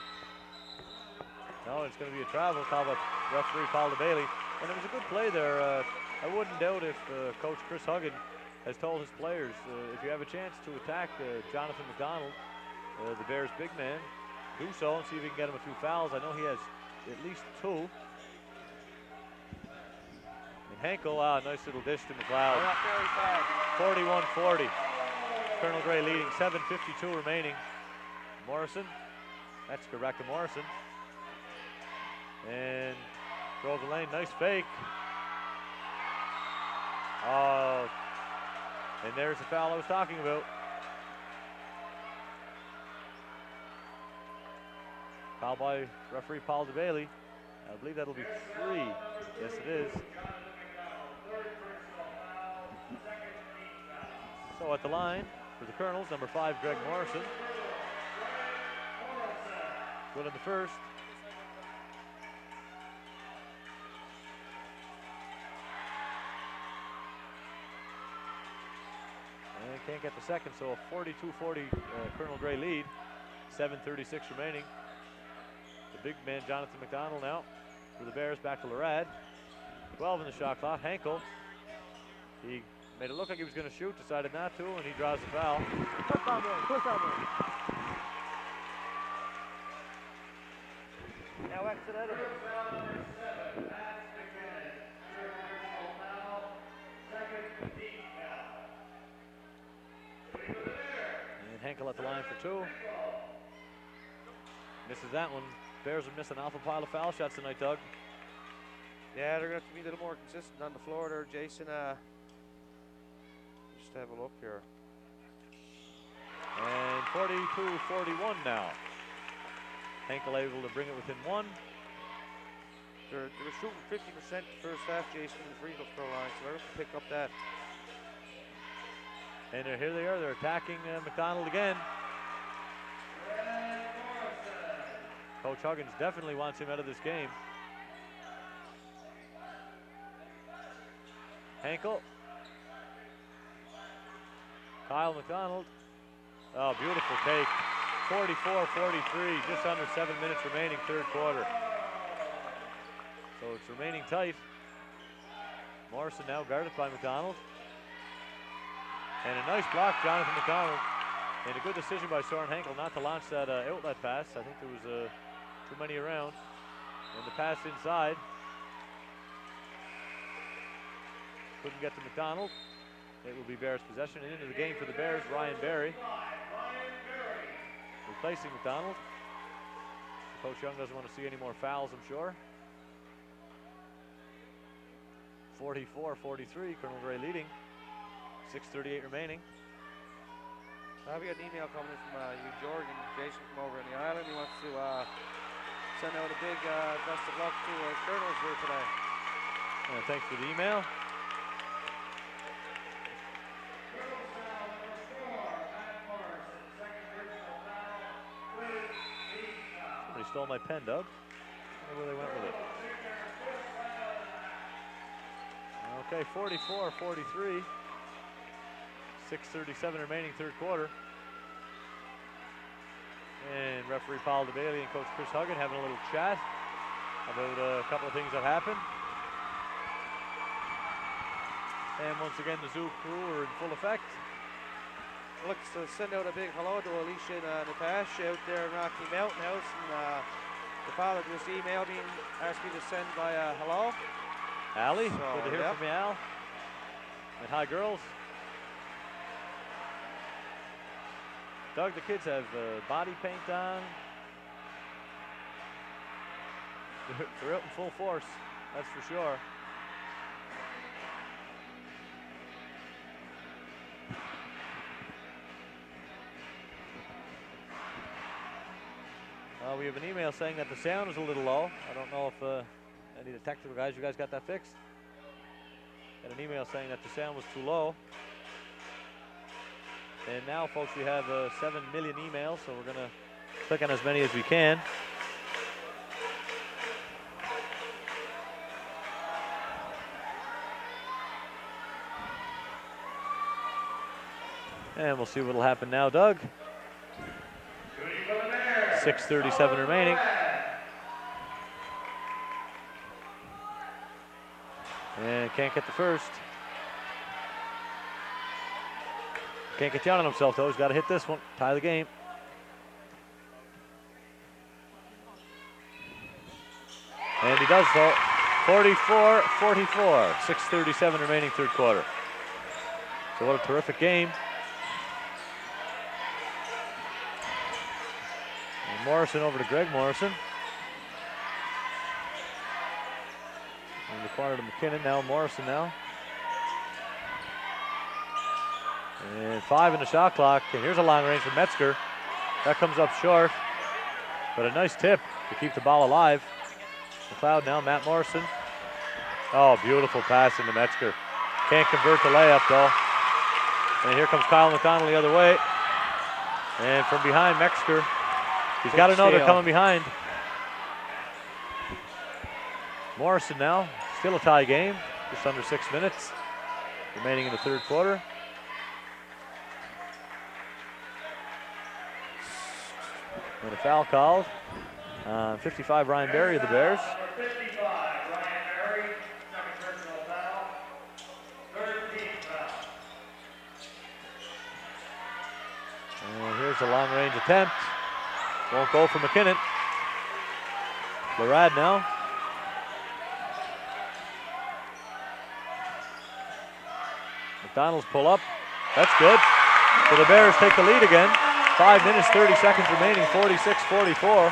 No, it's going to be a travel. Call by referee Paul DeBailey. And it was a good play there. I wouldn't doubt if Coach Chris Huggin has told his players, if you have a chance to attack Jonathan McDonald, the Bears' big man, do so and see if you can get him a few fouls. I know he has at least 2. And Henkel, nice little dish to McLeod. 41-40. Colonel Gray leading, 7:52 remaining. Morrison, Metzger back to Morrison. And drove the lane, nice fake. Oh, and there's the foul I was talking about. Foul by referee Paul DeBailey. I believe that'll be 3. Yes, it is. So at the line for the Colonels, number 5, Greg Morrison. Good in the first. And can't get the second, so a 42-40 Colonel Gray lead. 7:36 remaining. The big man, Jonathan McDonald now for the Bears, back to Lorad. 12 in the shot clock. Henkel, he made it look like he was going to shoot, decided not to, and he draws the foul. Now exit out of it. And Henkel at the line for 2. Misses that one. Bears are missing an awful pile of foul shots tonight, Doug. Yeah, they're going to have to be a little more consistent on the floor there, Jason. Just have a look here. And 42-41 now. Henkel able to bring it within 1. They're shooting 50% first half, Jason, in the free throw line, so they're going to pick up that. And here they are. They're attacking McDonald again. Coach Huggins definitely wants him out of this game. Henkel. Kyle McDonald. Oh, beautiful take. 44-43, just under 7 minutes remaining, third quarter. So it's remaining tight. Morrison now guarded by McDonald. And a nice block, Jonathan McDonald. And a good decision by Soren Henkel not to launch that outlet pass. I think there was too many around. And the pass inside. Couldn't get to McDonald. It will be Bears possession. And into the game for the Bears, Ryan Berry. Replacing McDonald. Coach Young doesn't want to see any more fouls, I'm sure. 44-43, Colonel Gray leading. 6:38 remaining. We got an email coming in from you, Jordan. Jason from over in the island. He wants to send out a big best of luck to our Colonels here today. Thanks for the email. Somebody stole my pen, Doug. I wonder where they went with it. Okay, 44-43. 6:37 remaining, third quarter. And referee Paul DeBailey and Coach Chris Huggin having a little chat. about a couple of things that happened. And once again, the zoo crew are in full effect. Looks to send out a big hello to Alicia and Natasha out there in Rocky Mountain House. And the father just emailed me and asked me to send my hello. Allie, So, good to hear from you, Al. And hi, girls. Doug, the kids have body paint on. They're out in full force, that's for sure. We have an email saying that the sound is a little low. I don't know if any of the technical guys, you guys got that fixed? Got an email saying that the sound was too low. And now, folks, we have 7 million emails, so we're going to click on as many as we can. And we'll see what will happen now, Doug. 6:37 remaining. And can't get the first. Can't get down on himself, though. He's got to hit this one, tie the game. And he does so. 44-44. 6:37 remaining third quarter. So what a terrific game. And Morrison over to Greg Morrison. In the corner to McKinnon. Now Morrison now. And 5 in the shot clock. And here's a long range from Metzger. That comes up short. But a nice tip to keep the ball alive. McLeod now, Matt Morrison. Oh, beautiful pass into Metzger. Can't convert the layup though. And here comes Kyle McDonald the other way. And from behind Metzger. He's got to know they're coming behind. Morrison now, still a tie game. Just under 6 minutes remaining in the third quarter. And a foul called. 55, Ryan Berry of the Bears. Number 55, Ryan Berry, second personal foul, 13th foul. And here's a long range attempt. Won't go for McKinnon. Larad now. McDonald's pull up. That's good. So the Bears take the lead again. 5 minutes, 30 seconds remaining, 46-44.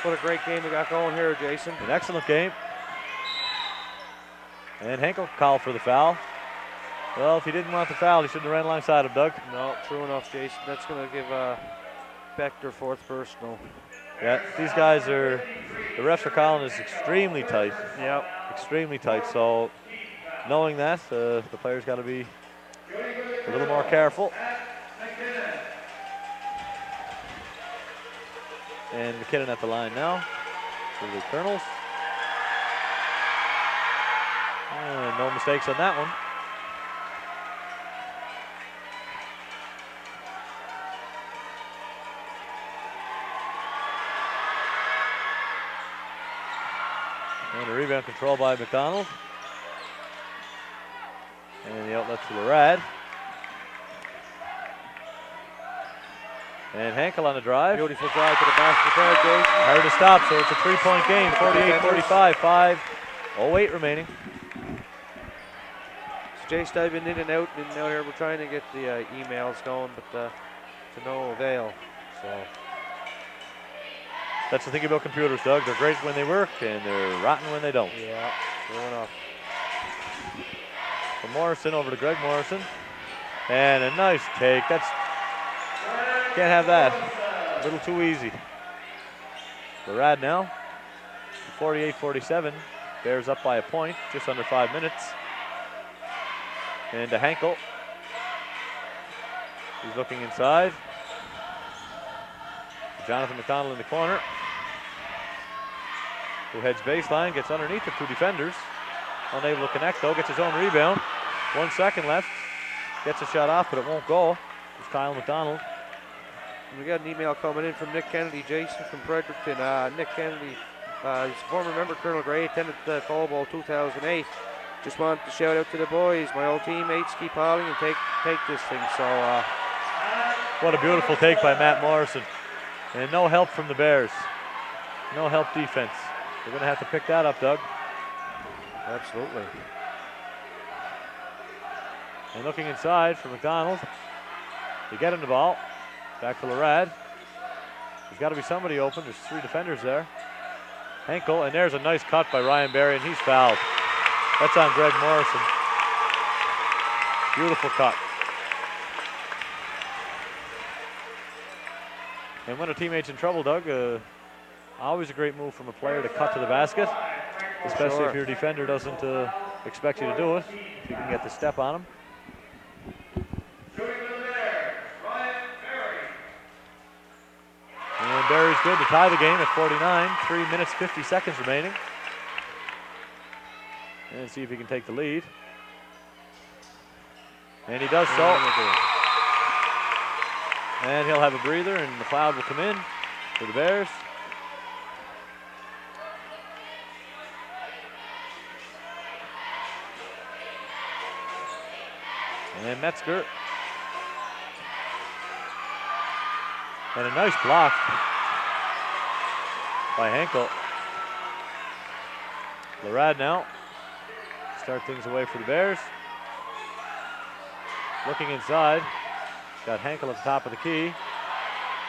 What a great game we got going here, Jason. An excellent game. And Henkel called for the foul. Well, if he didn't want the foul, he shouldn't have ran alongside him, Doug. No, true enough, Jason. That's going to give Bechter fourth personal. Yeah, these guys are, the refs are calling this extremely tight. Yep. Extremely tight. So knowing that, the players got to be a little more careful. And McKinnon at the line now for the Colonels. And no mistakes on that one. And a rebound control by McDonald. And the outlet to Larad. And Hankel on the drive. Beautiful drive to the basket there, Jason. Hard to stop, so it's a 3-point game. 48-45, 5:08 remaining. So Jay's diving in and out here. We're trying to get the emails going, but to no avail. So that's the thing about computers, Doug. They're great when they work, and they're rotten when they don't. yeah, true enough. From Morrison over to Greg Morrison. And a nice take. That's can't have that. A little too easy. Larad now. 48-47. Bears up by a point. Just under 5 minutes. And to Hankel. He's looking inside. Jonathan McDonald in the corner. Who heads baseline. Gets underneath the two defenders. Unable to connect though. Gets his own rebound. 1 second left. Gets a shot off, but it won't go. It's Kyle McDonald. We got an email coming in from Nick Kennedy, Jason from Fredericton. Nick Kennedy He's a former member, Colonel Gray, attended the Fall Bowl 2008. Just wanted to shout out to the boys, my old teammates, keep hauling and take this thing. So, what a beautiful take by Matt Morrison. And no help from the Bears. No help defense. They're going to have to pick that up, Doug. absolutely. And looking inside for McDonald. They get him the ball. Back to Larad. There's got to be somebody open. There's 3 defenders there. Henkel, and there's a nice cut by Ryan Berry, and he's fouled. That's on Greg Morrison. Beautiful cut. And when a teammate's in trouble, Doug, always a great move from a player to cut to the basket, especially if your defender doesn't expect you to do it. If you can get the step on him. And Berry's good to tie the game at 49. 3 minutes, 50 seconds remaining. And see if he can take the lead. And he does so. And he'll have a breather, and McLeod will come in for the Bears. And Metzger. And a nice block by Henkel. Larad now. Start things away for the Bears. Looking inside. Got Henkel at the top of the key.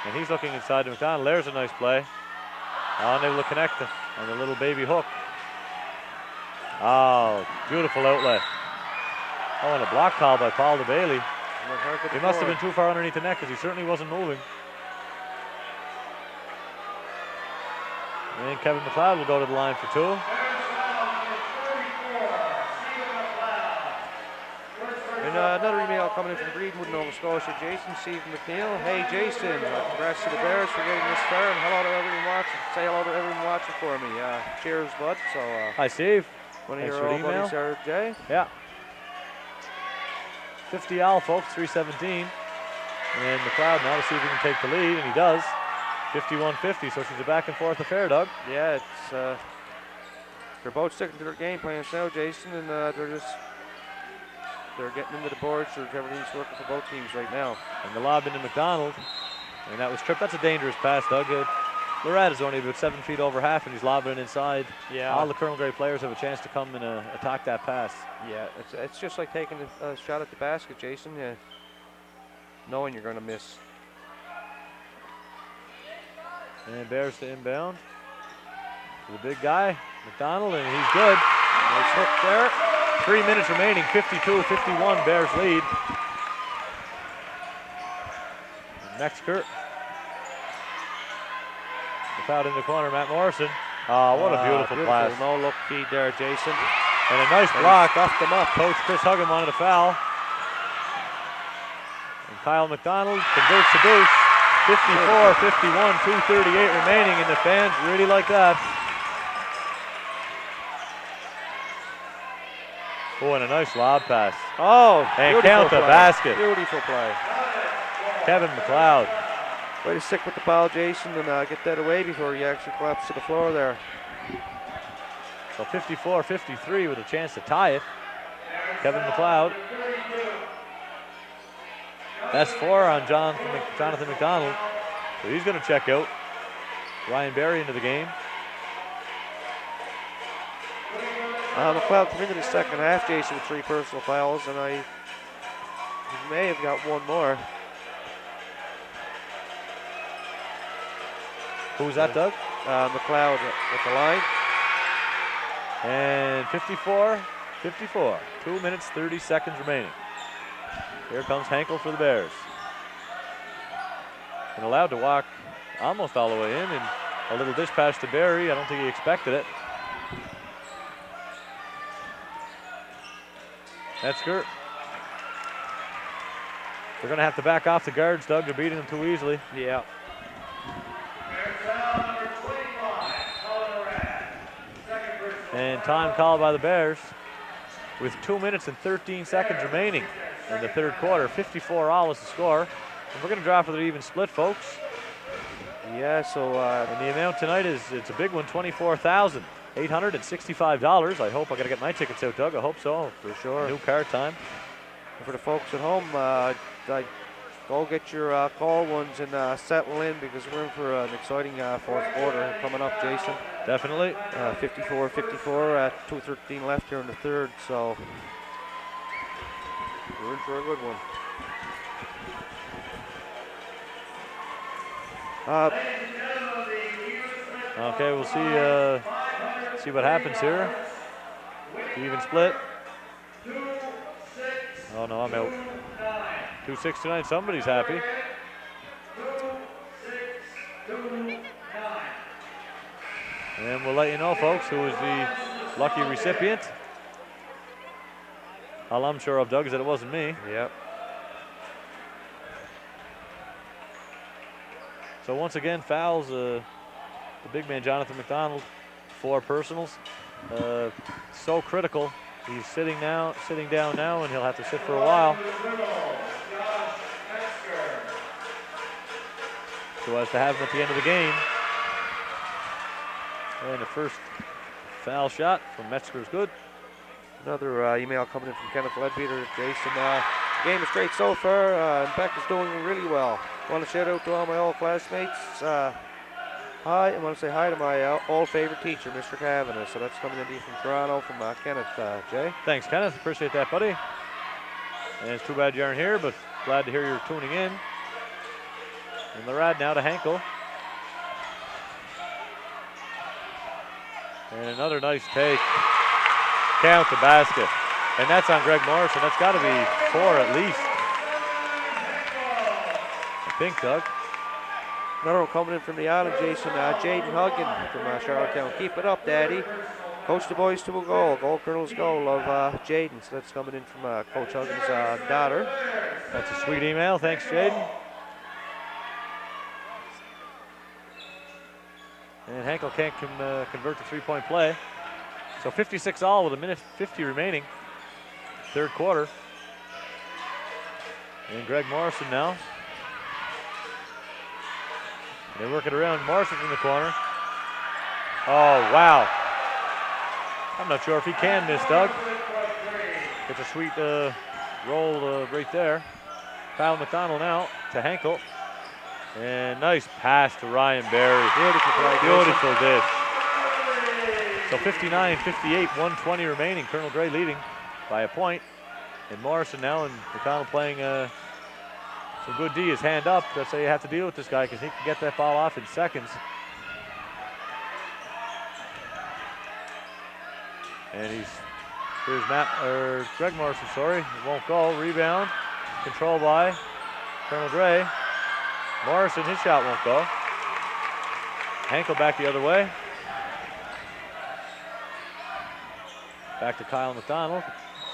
And he's looking inside to McDonald. There's a nice play. Unable to connect on the little baby hook. Oh, beautiful outlet. Oh, and a block call by Paul DeBailey. He must have been too far underneath the net because he certainly wasn't moving. And Kevin McLeod will go to the line for 2. And another email coming in from Breton, Nova Scotia. Jason Stephen McNeil. Hey Jason, congrats to the Bears for getting this far, and hello to everyone watching. Say hello to everyone watching for me. Cheers, bud. So, hi, Steve. One of your old buddies there, Jay. Yeah. 50 all, folks, 3:17. And McLeod now to see if he can take the lead, and he does. 51-50, so she's a back and forth affair, Doug. Yeah, it's they're both sticking to their game plans now, Jason, and they're getting into the boards, so everything's working for both teams right now. And the lob into McDonald, and that was tripped. That's a dangerous pass, Doug. Lorad is only about 7 feet over half, and he's lobbing it inside. Yeah. All the Colonel Gray players have a chance to come and attack that pass. Yeah, it's just like taking a shot at the basket, Jason. Knowing you're going to miss. And Bears to inbound. To the big guy, McDonald, and he's good. Nice hook there. 3 minutes remaining, 52-51, Bears lead. Metzger. Out in the corner, Matt Morrison. Oh, what a beautiful pass. No-look feed there, Jason. And a nice block off them up. Coach Chris Huggin wanted a foul. And Kyle McDonald converts to deuce. 54-51, 2:38 remaining, and the fans really like that. Oh, and a nice lob pass. Oh, and count the basket. Beautiful play. Kevin McLeod. Way to stick with the ball, Jason, and get that away before he actually collapsed to the floor there. So 54-53 with a chance to tie it. Kevin McLeod. That's 4 on Jonathan McDonald. So he's going to check out. Ryan Berry into the game. McLeod came into the second half, Jason, with 3 personal fouls, and he may have got one more. Who's that, Doug? McLeod at the line. And 54-54. 2 minutes, 30 seconds remaining. Here comes Henkel for the Bears. And allowed to walk almost all the way in, and a little dish pass to Berry. I don't think he expected it. Metzger. They're going to have to back off the guards, Doug. They're beating them too easily. Yeah. And time called by the Bears with 2 minutes and 13 seconds remaining in the third quarter. 54 all is the score. And we're going to drop with an even split, folks. Yeah, so And the amount tonight it's a big one, $24,865. I hope I got to get my tickets out, Doug. I hope so. for sure. New car time. For the folks at home, go get your call ones and settle in because we're in for an exciting fourth quarter coming up, Jason. Definitely. 54-54 at 2:13 left here in the third, so we're in for a good one. Okay, we'll see what happens here. Even split. Oh no, I'm out. 2-6-9. Somebody's happy. And we'll let you know, folks, who is the lucky recipient. All I'm sure of, Doug, is that it wasn't me. Yep. So once again, fouls the big man, Jonathan McDonald, 4 personals. So critical. He's sitting down now, and he'll have to sit for a while. So as to have him at the end of the game. And the first foul shot from Metzger is good. Another email coming in from Kenneth Ledbeater. Jason, game is great so far, and Beck is doing really well. Want to shout out to all my old classmates. Hi, I want to say hi to my old favorite teacher, Mr. Kavanagh. So that's coming in from Toronto from Kenneth, Jay. Thanks, Kenneth. Appreciate that, buddy. And it's too bad you aren't here, but glad to hear you're tuning in. And Lorad now to Henkel. And another nice take. Count the basket. And that's on Greg Morrison. That's got to be 4 at least. I think, Doug. Another one coming in from the island, Jason. Jaden Huggan from Charlottetown. Keep it up, Daddy. Coach the boys to a goal. Goal Colonel's goal of Jaden. So that's coming in from Coach Huggan's daughter. That's a sweet email. Thanks, Jaden. And Henkel can't convert the three-point play. So 56 all with 1:50 remaining. Third quarter. And Greg Morrison now. They work it around. Morrison in the corner. Oh, wow. I'm not sure if he can miss, Doug. It's a sweet roll right there. Kyle McDonald now to Henkel. And nice pass to Ryan Berry. Beautiful play. Beautiful dish. So 59-58, 1:20 remaining. Colonel Gray leading by a point. And Morrison now, and McDonald playing some good D. His hand up. That's how you have to deal with this guy because he can get that ball off in seconds. And here's Greg Morrison, sorry. It won't go. Rebound. Control by Colonel Gray. Morrison, his shot won't go. Henkel back the other way. Back to Kyle McDonald.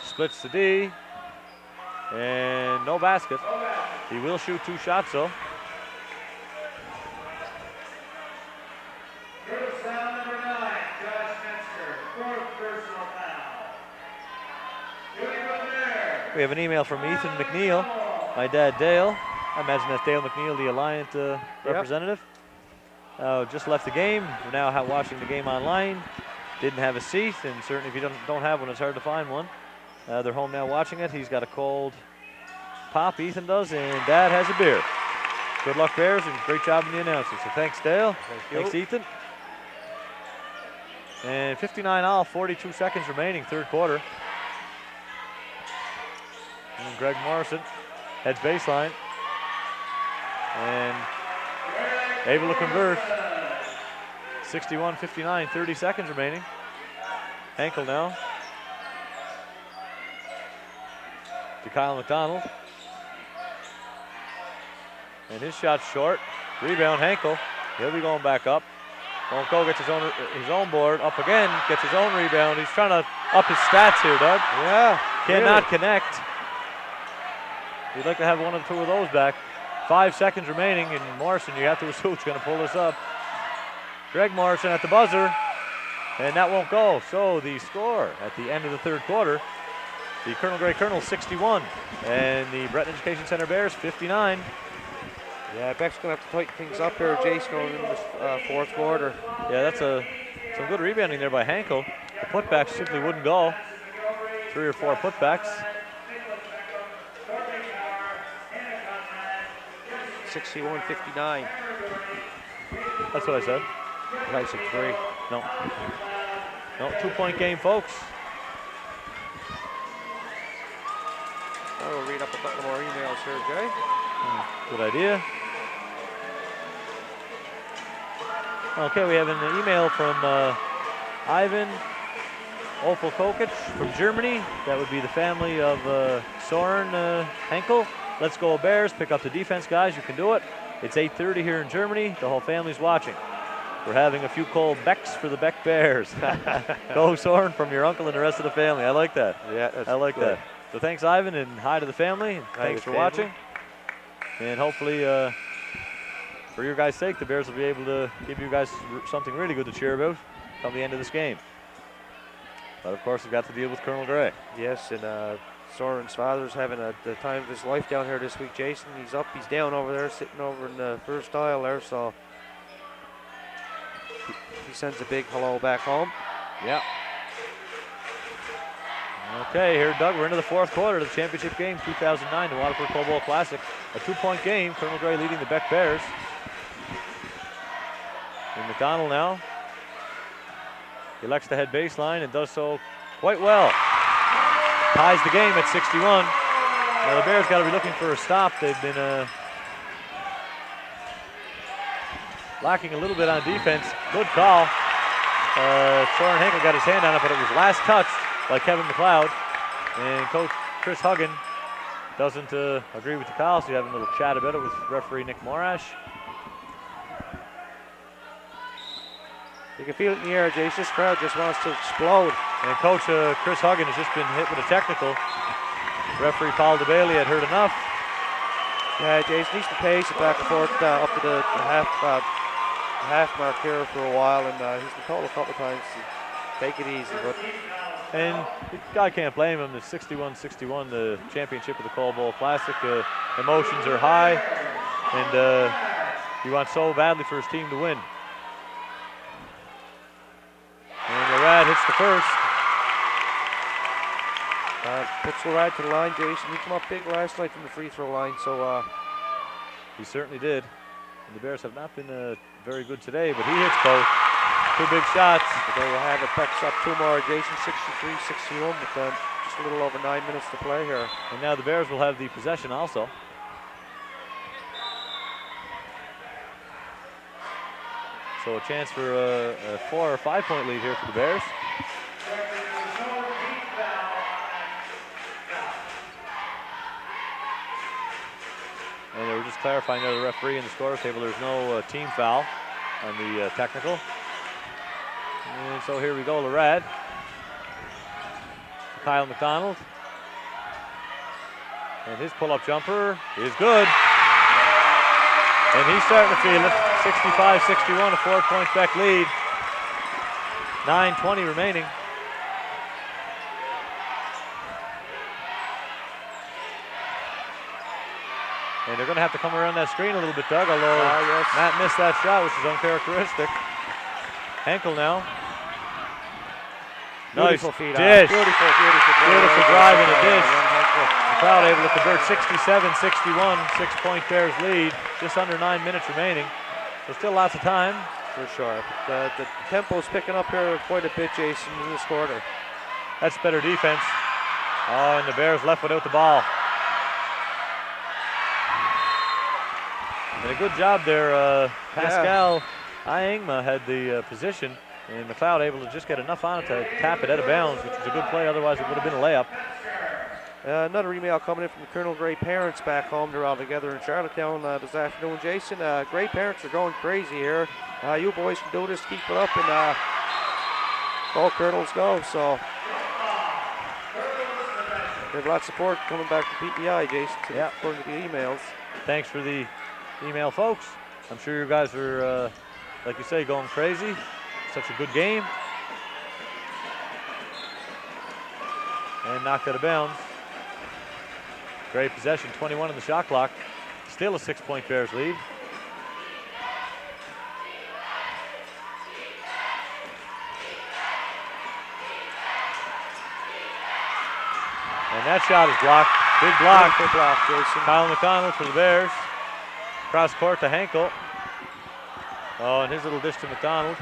Splits the D. And no basket. He will shoot 2 shots though. Foul number 9, Josh Metzger, 4th personal foul. Shooting from there. We have an email from Ethan McNeil. My dad Dale. I imagine that's Dale McNeil, the Alliant representative. Just left the game. We're now watching the game online. Didn't have a seat, and certainly if you don't have one, it's hard to find one. They're home now watching it. He's got a cold pop, Ethan does, and Dad has a beer. Good luck, Bears, and great job in the announcement. So thanks, Dale. Thanks, Ethan. And 59 all, 42 seconds remaining, third quarter. And Greg Morrison heads baseline. And able to convert. 61-59, 30 seconds remaining. Henkel now. To Kyle McDonald. And his shot's short. Rebound, Henkel. He'll be going back up. Won't go, gets his own board. Up again, gets his own rebound. He's trying to up his stats here, Doug. Yeah. Cannot connect. You'd like to have 1 or 2 of those back. 5 seconds remaining, and Morrison, you have to assume, is going to pull this up. Greg Morrison at the buzzer, and that won't go. So the score at the end of the third quarter, the Colonel Gray Colonels 61, and the Breton Education Center Bears 59. Yeah, Beck's going to have to tighten things up here, Jason, over in the fourth quarter. Yeah, that's some good rebounding there by Henkel. The putbacks simply wouldn't go. 3 or 4 putbacks. 61-59. That's what I said. I said 3. No. No, 2-point game, folks. I will read up a couple more emails here, Jay. Good idea. Okay, we have an email from Ivan Ofelkokic from Germany. That would be the family of Soren Henkel. Let's go Bears. Pick up the defense, guys. You can do it. It's 8:30 here in Germany. The whole family's watching. We're having a few cold Becks for the Beck Bears. Go Soren from your uncle and the rest of the family. I like that. Yeah, that's I like good. that. So thanks, Ivan, and hi to the family. And thanks for watching. And hopefully, for your guys' sake, the Bears will be able to give you guys something really good to cheer about come the end of this game. But of course, we've got to deal with Colonel Gray. Yes, and Soren's father's having the time of his life down here this week, Jason. He's up, he's down over there, sitting over in the first aisle there, so he sends a big hello back home. Yeah. Okay, here, Doug, we're into the fourth quarter of the championship game, 2009, the Waterford Cold Bowl Classic. A 2-point game, Colonel Gray leading the Beck Bears. And McDonald now. He elects to head baseline and does so quite well. Ties the game at 61. Now the Bears got to be looking for a stop. They've been lacking a little bit on defense. Good call. Soren Henkel got his hand on it, but it was last touched by Kevin McLeod. And Coach Chris Huggan doesn't agree with the call, so you're having a little chat about it with referee Nick Morash. You can feel it in the air, Jason. This crowd just wants to explode. And Coach Chris Huggan has just been hit with a technical. Referee Paul DeBailey had heard enough. Yeah, Jason needs to pace it back and forth up to the half mark here for a while, and he's been told a couple of times to take it easy. But and I can't blame him. It's 61-61, the championship of the Cold Bowl Classic. Emotions are high, and he wants so badly for his team to win. And Larad hits the first. Puts Larad to the line, Jason. He came up big last night from the free throw line, so he certainly did. And the Bears have not been very good today, but he hits both. 2 big shots. But there you have it. Beck's up 2 more, Jason. 63-61, but just a little over 9 minutes to play here. And now the Bears will have the possession also. So a chance for a 4 or 5 point lead here for the Bears. And they were just clarifying to the referee in the scorer's table there's no team foul on the technical. And so here we go, Larad. Kyle McDonald. And his pull-up jumper is good. And he's starting to feel it. 65-61, a 4-point Beck lead. 9:20 remaining. And they're going to have to come around that screen a little bit, Doug, although yes. Matt missed that shot, which is uncharacteristic. Henkel now. Beautiful nice feed dish. Beautiful drive and a dish. McLeod able to convert 67-61, 6-point Bears lead. Just under 9 minutes remaining. There's still lots of time. For sure. The tempo's picking up here quite a bit, Jason, in this quarter. That's better defense. Oh, and the Bears left without the ball. And a good job there. Pascal Iangma had the position, and McLeod able to just get enough on it to tap it out of bounds, which was a good play. Otherwise, it would have been a layup. Another email coming in from the Colonel Gray parents back home. They're all together in Charlottetown this afternoon. Jason, Gray parents are going crazy here. You boys can do this, keep it up, and go Colonels go. So they have lots of support coming back from PEI, Jason, according to the emails. Thanks for the email, folks. I'm sure you guys are, like you say, going crazy. Such a good game. And knocked out of bounds. Great possession, 21 on the shot clock. Still a 6-point Bears lead. And that shot is blocked. Big block. Big block, Jason. Kyle McDonald for the Bears. Cross court to Henkel. Oh, and his little dish to McDonald.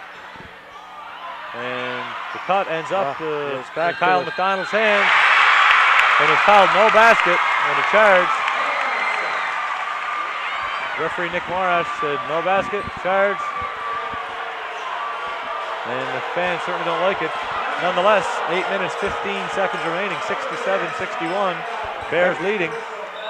And the cut ends up in Kyle McDonald's hand. And it's fouled, no basket, and a charge. Referee Nick Morash said no basket, charge. And the fans certainly don't like it. Nonetheless, 8 minutes, 15 seconds remaining, 67-61. Bears leading.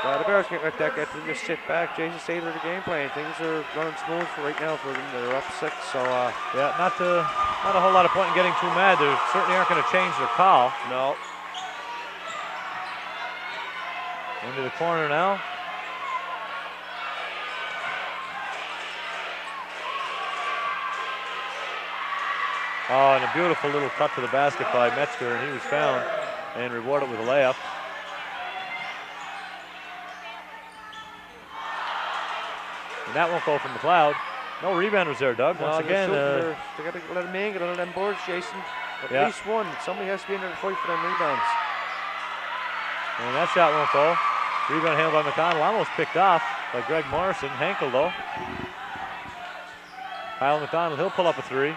The Bears can't let that get them. Just sit back. Jason Saylor, the game plan. Things are running smooth for right now for them. They're up 6, so yeah, not a whole lot of point in getting too mad. They certainly aren't going to change their call. No. Into the corner now. Oh, and a beautiful little cut to the basket by Metzger, and he was found and rewarded with a layup. And that won't go from McLeod. No rebounders there, Doug. Once again, they got to let them in, get on them boards, Jason. At least one. Somebody has to be in there to fight for them rebounds. And that shot won't go. Rebound handled by McConnell, almost picked off by Greg Morrison. Henkel, though. Kyle McDonald, he'll pull up a 3.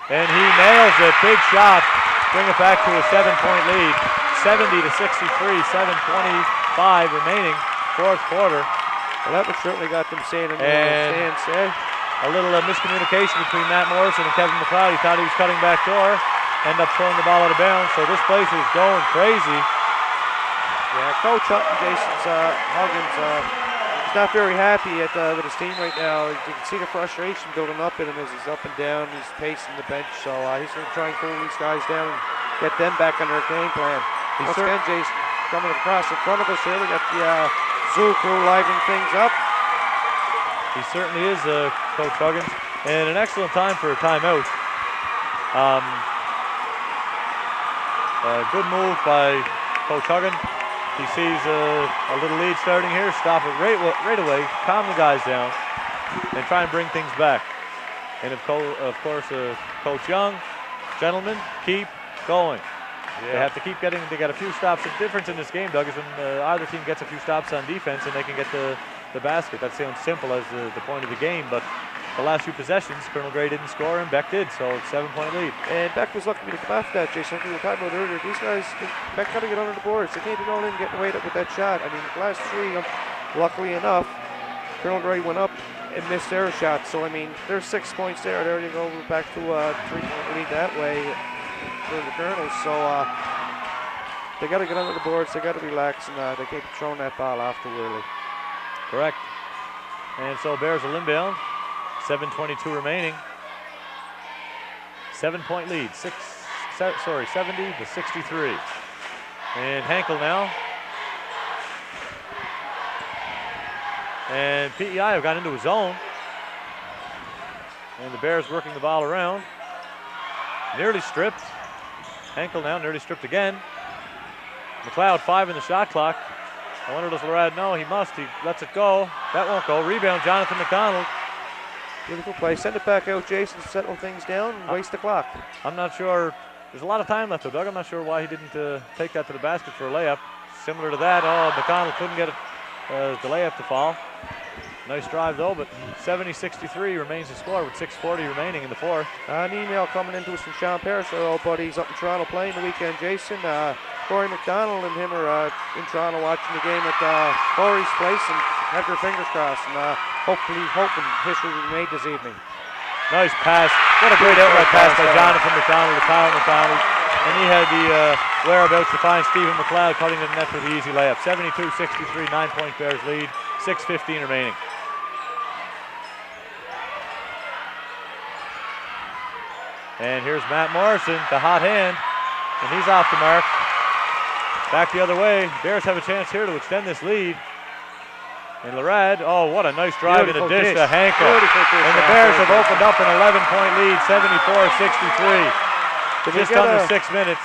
And he nails it. Big shot. Bring it back to a 7-point lead. 70-63, 7:25 remaining, fourth quarter. Well, that would certainly got them saying in the stands, eh? A little miscommunication between Matt Morrison and Kevin McLeod. He thought he was cutting back door. End up throwing the ball out of bounds. So this place is going crazy. Yeah, Coach Hutton, Huggins, he's not very happy with his team right now. You can see the frustration building up in him as he's up and down. He's pacing the bench, so he's going to try and cool these guys down and get them back on their game plan. Once again, Jason, coming across in front of us here, we got the Zoo crew livening things up. He certainly is, Coach Huggins, and an excellent time for a timeout. Good move by Coach Huggins. He sees a little lead starting here, stop it right away, calm the guys down, and try and bring things back. And of course, Coach Young, gentlemen, keep going. Yeah. They have to keep getting, they got a few stops. The difference in this game, Doug, is when either team gets a few stops on defense and they can get the basket. That sounds simple as the point of the game, but the last few possessions, Colonel Gray didn't score and Beck did, so it's 7-point lead. And Beck was lucky to come after that, Jason. We were talking about earlier. These guys, Beck got to get under the boards. They can't be going in and getting away with that shot. I mean, the last 3, luckily enough, Colonel Gray went up and missed their shot. So, I mean, there's 6 points there. There you go, we're back to a 3-point lead that way for the Colonels. So, they got to get under the boards. They got to relax, and they can't be throwing that ball off too early. Correct. And so Bears will inbound. 7:22 remaining. 7-point lead. 70-63. And Henkel now. And PEI have got into a zone. And the Bears working the ball around. Nearly stripped. Henkel now nearly stripped again. McLeod 5 in the shot clock. I wonder, does Lorad know? He must. He lets it go. That won't go. Rebound, Jonathan McDonald. Beautiful play. Send it back out, Jason. Settle things down and waste the clock. I'm not sure. There's a lot of time left, though, Doug. I'm not sure why he didn't take that to the basket for a layup. Similar to that. Oh, McDonald couldn't get the layup to fall. Nice drive, though, but 70-63 remains the score with 6:40 remaining in the fourth. An email coming into us from Sean Parrish, our old buddies up in Toronto playing the weekend, Jason. Corey McDonald and him are in Toronto watching the game at Corey's place and have their fingers crossed and hoping history will be made this evening. Nice pass. What a great outlet pass by Jonathan McDonald to Kyle McDonald. And he had the whereabouts to find Stephen McLeod cutting to the net for the easy layup. 72-63, 9-point Bears lead, 6:15 remaining. And here's Matt Morrison, the hot hand, and he's off the mark. Back the other way. Bears have a chance here to extend this lead. And Lorad, oh, what a nice drive and a dish to Henkel. And the Bears have opened up an 11-point lead, 74-63. Just under 6 minutes.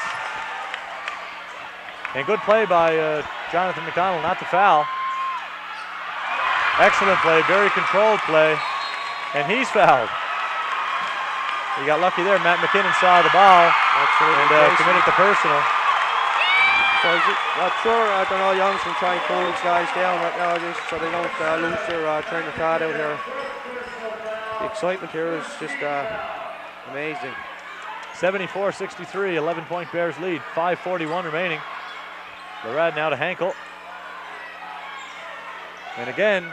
And good play by Jonathan McDonald, not to foul. Excellent play, very controlled play, and he's fouled. He got lucky there. Matt McKinnon saw the ball and committed the personal. So I'm sure Darnell Young's going to try and pull these guys down right now, just so they don't lose their train of thought out here. The excitement here is just amazing. 74-63, 11-point Bears lead, 5:41 remaining. Lorad now to Hankel. And again,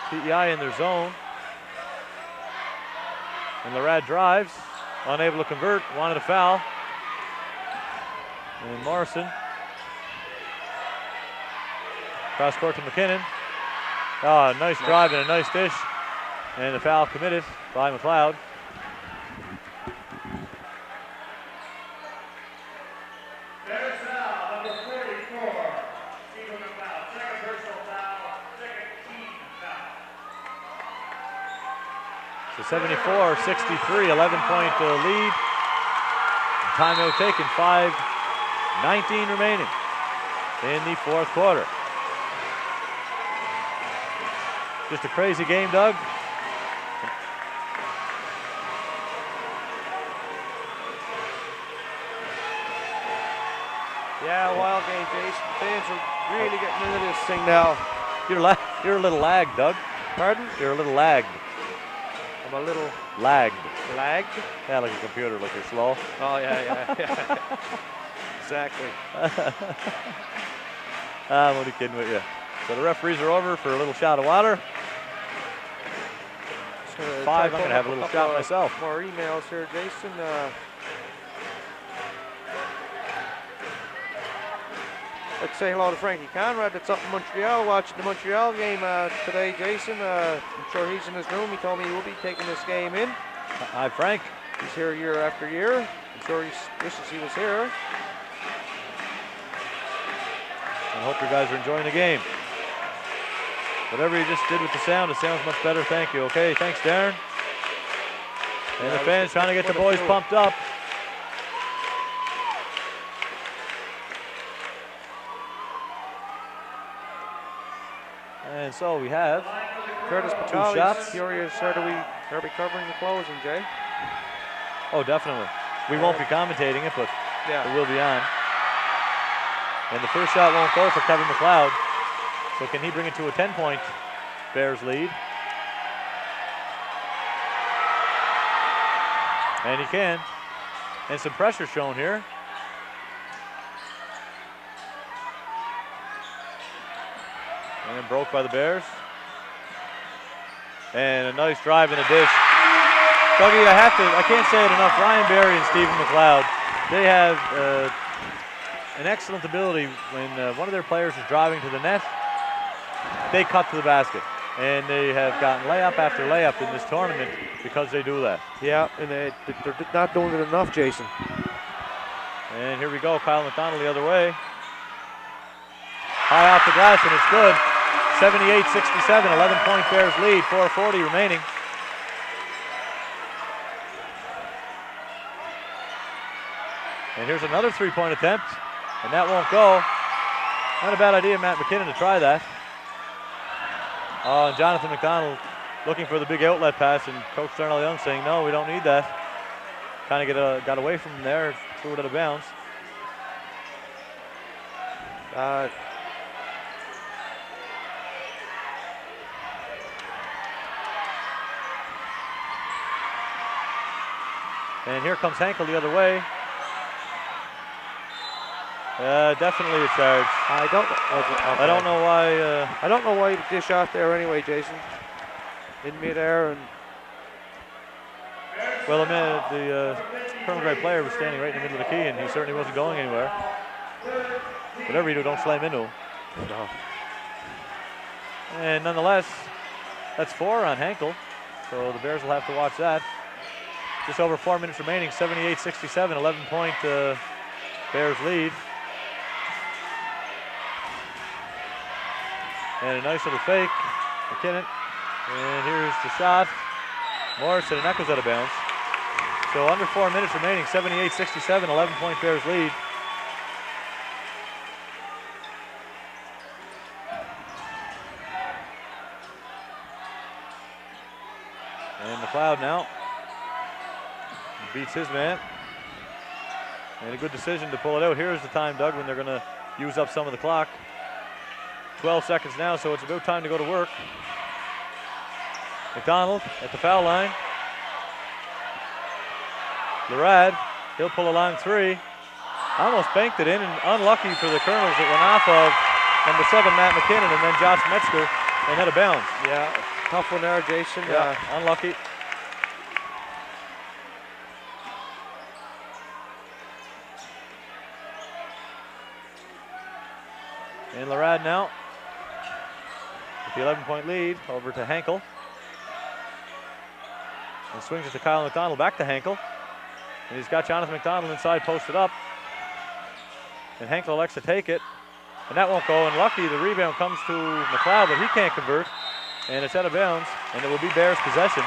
PEI in their zone. And Lorad drives, unable to convert, wanted a foul. And Morrison. Cross court to McKinnon. Oh, nice drive and a nice dish. And the foul committed by McLeod. Bears foul, number 44, Stephen McLeod. Second personal foul, second team foul. So 74-63, 11-point lead. Timeout taken, 5:19 remaining in the fourth quarter. Just a crazy game, Doug. Yeah, wild game, Jason. Fans are really getting into this thing now. You're a little lagged, Doug. Pardon? You're a little lagged. I'm a little Lagged. lagged. Yeah, like a computer, like you're slow. Oh, yeah. Exactly. I'm only kidding with you. So the referees are over for a little shot of water. 5, I'm going to have a little shot myself. More emails here, Jason. Let's say hello to Frankie Conrad. That's up in Montreal, watching the Montreal game today, Jason. I'm sure he's in his room. He told me he will be taking this game in. Hi, Frank. He's here year after year. I'm sure he wishes he was here. I hope you guys are enjoying the game. Whatever you just did with the sound, it sounds much better. Thank you. Okay, thanks, Darren. And the fans trying to get the boys pumped up. And so we have Curtis two Patali's shots. curious, are we covering the closing, Jay? Oh, definitely. We won't be commentating it, but Yeah. it will be on. And the first shot won't go for Kevin McLeod. So can he bring it to a 10-point Bears lead? And he can. And some pressure shown here. And then broke by the Bears. And a nice drive and a dish. Dougie, I can't say it enough. Ryan Berry and Stephen McLeod, they have an excellent ability when one of their players is driving to the net, they cut to the basket. And they have gotten layup after layup in this tournament because they do that. Yeah, and they're not doing it enough, Jason. And here we go, Kyle McDonald the other way. High off the glass, and it's good. 78-67, 11-point Bears lead, 4:40 remaining. And here's another three-point attempt, and that won't go. Not a bad idea, Matt McKinnon, to try that. Oh, and Jonathan McDonald looking for the big outlet pass, and Coach Darnell Young saying, no, we don't need that. Kind of got away from him there, threw it out of bounds. And here comes Hankel the other way. Definitely a charge. I don't know why. I don't know why he dish out there anyway, Jason. In midair and. Well, the Colonel Gray player was standing right in the middle of the key, and he certainly wasn't going anywhere. Whatever you do, don't slam into him. No. And nonetheless, that's 4 on Hankel. So the Bears will have to watch that. Just over 4 minutes remaining, 78-67, 11-point Bears lead. And a nice little fake, McKinnon. And here's the shot. Morrison, and that goes out of bounds. So under 4 minutes remaining, 78-67, 11-point Bears lead. And McLeod now beats his man. And a good decision to pull it out. Here's the time, Doug, when they're going to use up some of the clock. 12 seconds now, so it's about time to go to work. McDonald at the foul line. Larad, he'll pull a long three. Almost banked it in, and unlucky for the Colonels, it went off of number 7, Matt McKinnon, and then Josh Metzger, and out of bounds. Yeah, tough one there, Jason. Yeah, unlucky. And Larad now with the 11-point lead over to Hankel. And swings it to Kyle McDonald, back to Hankel. And he's got Jonathan McDonald inside posted up. And Hankel elects to take it. And that won't go. And lucky the rebound comes to McLeod, but he can't convert. And it's out of bounds. And it will be Bears possession.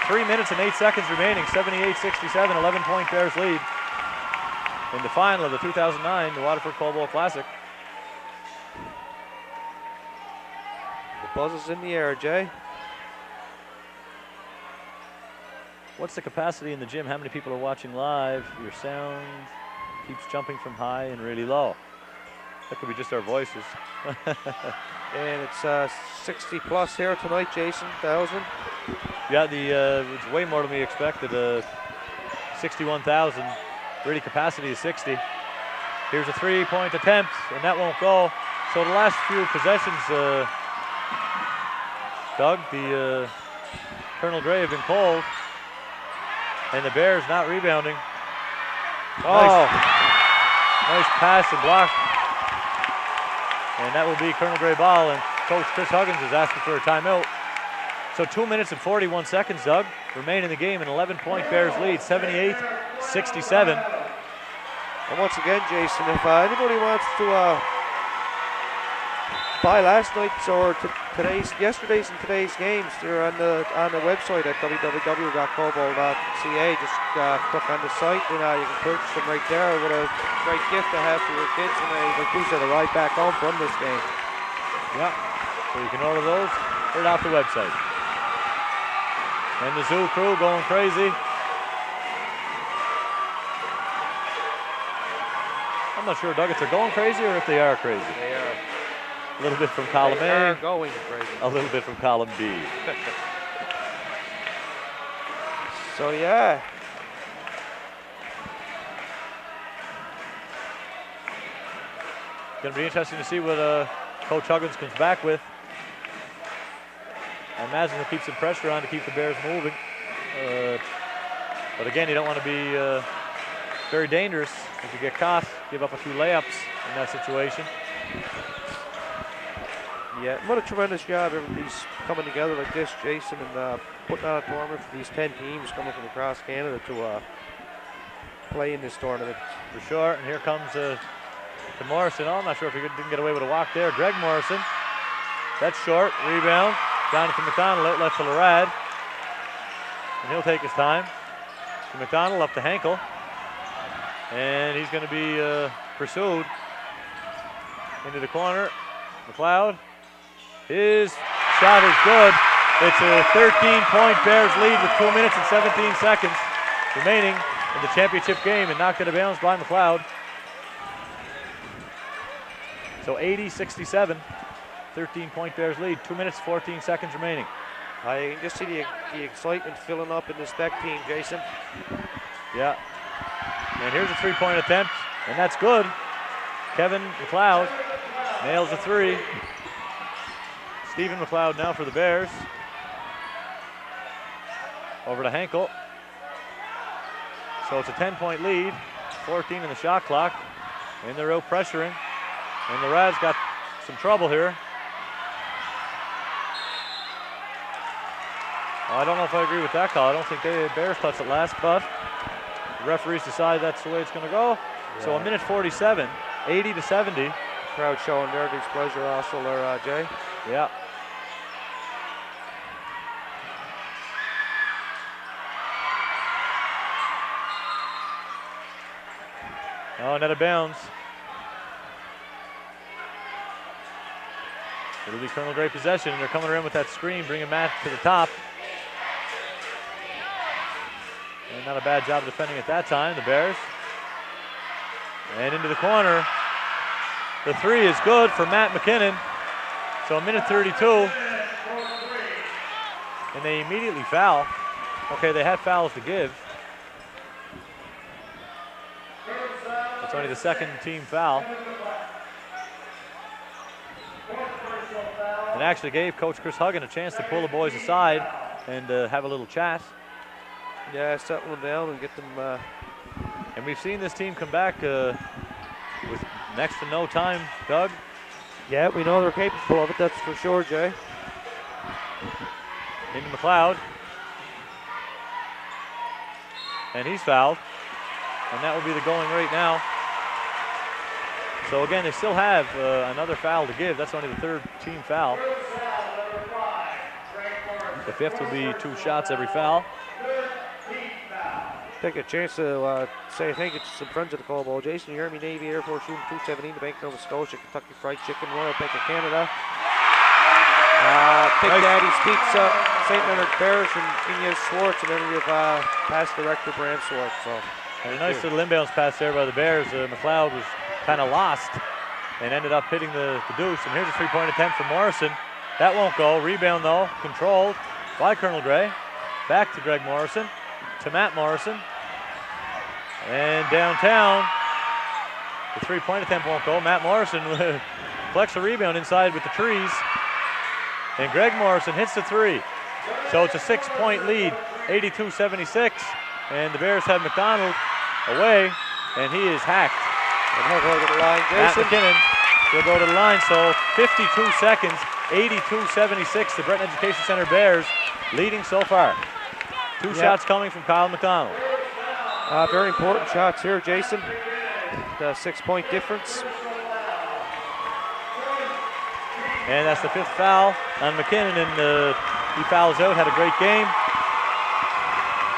3 minutes and 8 seconds remaining. 78-67, 11-point Bears lead. In the final of the 2009 the Waterford Cold Bowl Classic. The buzz is in the air, Jay. What's the capacity in the gym? How many people are watching live? Your sound keeps jumping from high and really low. That could be just our voices. And it's 60 plus here tonight, Jason, 1,000. Yeah, it's way more than we expected. 61,000. Really capacity is 60. Here's a 3-point attempt, and that won't go. So the last few possessions, Doug, the Colonel Gray have been cold. And the Bears not rebounding. Oh. Nice pass and block. And that will be Colonel Gray ball, and Coach Chris Huggins is asking for a timeout. So 2 minutes and 41 seconds, Doug, remain in the game, an 11-point Bears lead, 78-67. And once again, Jason, if anybody wants to buy last night's or yesterday's and today's games, they're on the website at www.coldbowl.ca. Just click on the site and you can purchase them right there. What a great gift to have for your kids when they boost the ride back home from this game. Yeah, so you can order those right off the website. And the Zoo crew going crazy. I'm not sure, Doug, if they're going crazy or if they are crazy. They are. A little bit from column They A. are going crazy. A little bit from column B. So yeah. Going to be interesting to see what Coach Huggins comes back with. I imagine he'll keep some pressure on to keep the Bears moving. But again, you don't want to be very dangerous if you get caught, give up a few layups in that situation. Yeah, what a tremendous job everybody's coming together like this, Jason, and putting on a tournament for these 10 teams coming from across Canada to play in this tournament. For sure, and here comes to Morrison. Oh, I'm not sure if he didn't get away with a walk there. Greg Morrison, that's short, rebound. Jonathan McDonald out left to Larad. And he'll take his time. To McDonald up to Hankel. And he's going to be pursued into the corner. McLeod. His shot is good. It's a 13-point Bears lead with 2 minutes and 17 seconds remaining in the championship game, and knocked out of bounds by McLeod. So 80-67, 13-point Bears lead, 2 minutes, 14 seconds remaining. I can just see the excitement filling up in this Beck team, Jason. Yeah. And here's a three-point attempt, and that's good. Kevin McLeod nails a three. Stephen McLeod now for the Bears. Over to Hankel. So it's a 10-point lead, 14 in the shot clock, and they're out pressuring. And Larad's got some trouble here. Well, I don't know if I agree with that call. I don't think the Bears touched it last, but the referees decide that's the way it's going to go. Yeah. So a minute 47, 80-70. Crowd showing their displeasure also there, Jay. Yeah. Oh, and out of bounds. It'll be Colonel Gray possession, and they're coming around with that screen, bringing Matt to the top. And not a bad job defending at that time, the Bears. And into the corner. The three is good for Matt McKinnon. So a minute 32. And they immediately foul. Okay, they had fouls to give. It's only the second team foul. And actually gave Coach Chris Huggan a chance to pull the boys aside and have a little chat. Yeah, settle them down and get them. And we've seen this team come back with next to no time, Doug. Yeah, we know they're capable of it, that's for sure, Jay. Into McLeod. And he's fouled. And that will be the going rate now. So again, they still have another foul to give. That's only the third team foul. The fifth will be 2 shots every foul. Take a chance to say thank you to some friends of the Call Ball. Jason, you heard me, Navy Air Force Room 217, the Bank of Nova Scotia, Kentucky Fried Chicken, Royal Bank of Canada, Big Daddy's Pizza, St. Leonard Parish, and Inez Swartz, and then we have past director Bram Swartz. So, and a nice little inbounds pass there by the Bears. McLeod was kind of lost and ended up hitting the deuce. And here's a 3-point attempt from Morrison. That won't go. Rebound though, controlled by Colonel Gray. Back to Greg Morrison, to Matt Morrison. And downtown, the 3-point attempt won't go. Matt Morrison collects a rebound inside with the trees. And Greg Morrison hits the 3. So it's a 6-point lead, 82-76. And the Bears have McDonald away, and he is hacked. And he'll go to the line, Matt Jason. McKinnon will go to the line, so 52 seconds, 82-76. The Breton Education Center Bears leading so far. 2 shots coming from Kyle McDonald. Very important shots here, Jason. The 6-point difference. And that's the 5th foul on McKinnon, and he fouls out, had a great game.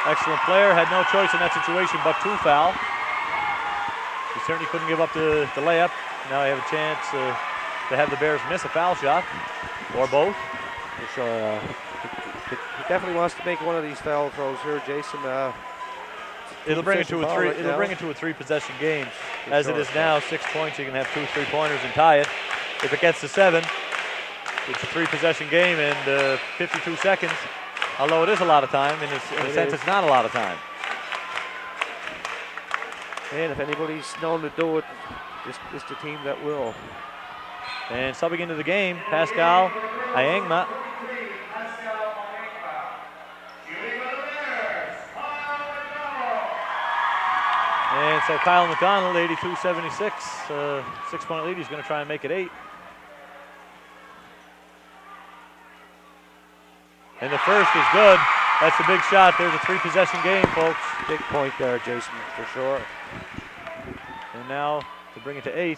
Excellent player, had no choice in that situation but to foul. He certainly couldn't give up the layup. Now they have a chance to have the Bears miss a foul shot, or both. So, he definitely wants to make one of these foul throws here, Jason. It'll bring it to a 3. Right It'll now. bring it to a 3-possession game. For As sure, it is now, 6 points. You can have 2 3-pointers and tie it. If it gets to 7, it's a 3-possession game and 52 seconds. Although it is a lot of time, in a sense, it's not a lot of time. And if anybody's known to do it, it's the team that will. And subbing into the game, Pascal Ayangma. And so Kyle McDonald, 82-76, 6-point lead. He's going to try and make it 8. And the first is good. That's a big shot. There's a 3-possession game, folks. Big point there, Jason, for sure. And now to bring it to 8.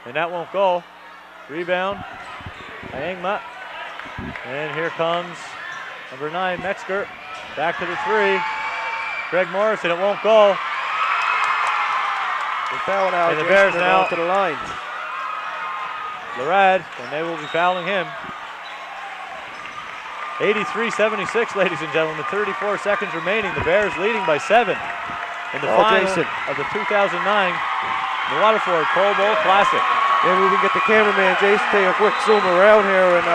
And that won't go. Rebound, Ayangma. And here comes number 9, Metzger. Back to the 3. Greg Morrison, it won't go. They're fouling out. And the Jason, Bears they're now going to the line. Larad, and they will be fouling him. 83-76, ladies and gentlemen. 34 seconds remaining. The Bears leading by 7 in the final Jason. of the 2009 New Waterford Coal Bowl Classic. Maybe we can get the cameraman, Jason, take a quick zoom around here and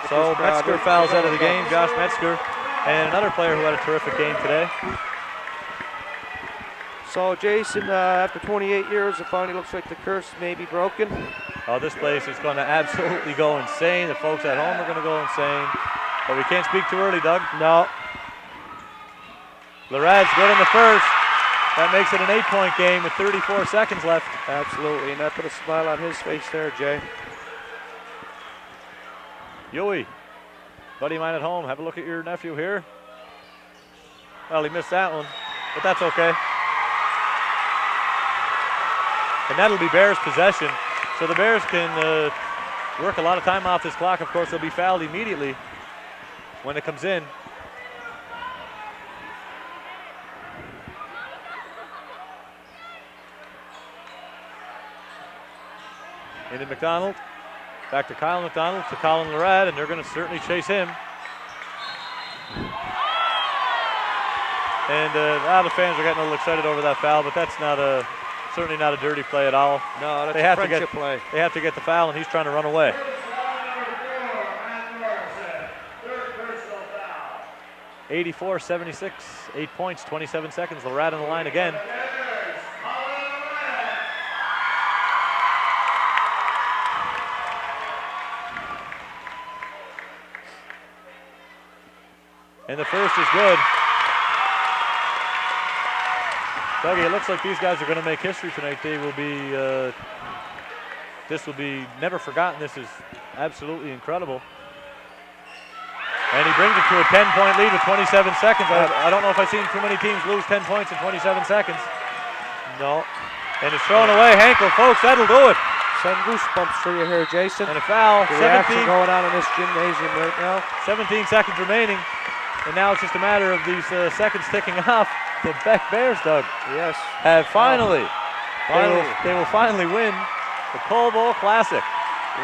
So Metzger fouls out of the game, Josh Metzger, and another player who had a terrific game today. So, Jason, after 28 years, it finally looks like the curse may be broken. Oh, this place is going to absolutely go insane. The folks at home are going to go insane. But we can't speak too early, Doug. No. Larad's good in the first. That makes it an 8-point game with 34 seconds left. Absolutely, and that put a smile on his face there, Jay. Yui, buddy of mine at home, have a look at your nephew here. Well, he missed that one, but that's okay. And that'll be Bears possession. So the Bears can work a lot of time off this clock. Of course, they'll be fouled immediately when it comes in. Into McDonald. Back to Kyle McDonald, to Colin Larad, and they're going to certainly chase him. And the fans are getting a little excited over that foul, but that's certainly not a dirty play at all. No, that's a friendship play. They have to get the foul, and he's trying to run away. 84-76, 8 points, 27 seconds. Larad on the line again. And the first is good. Dougie, it looks like these guys are going to make history tonight. They will be, this will be never forgotten. This is absolutely incredible. And he brings it to a 10-point lead with 27 seconds. I don't know if I've seen too many teams lose 10 points in 27 seconds. No. And it's thrown away. Henkel, folks, that'll do it. Send goosebumps for you here, Jason. And a foul. The reaction going on in this gymnasium right now. 17 seconds remaining. And now it's just a matter of these seconds ticking off. The Beck Bears, Doug, yes, have finally, they will finally win the Cole Bowl Classic.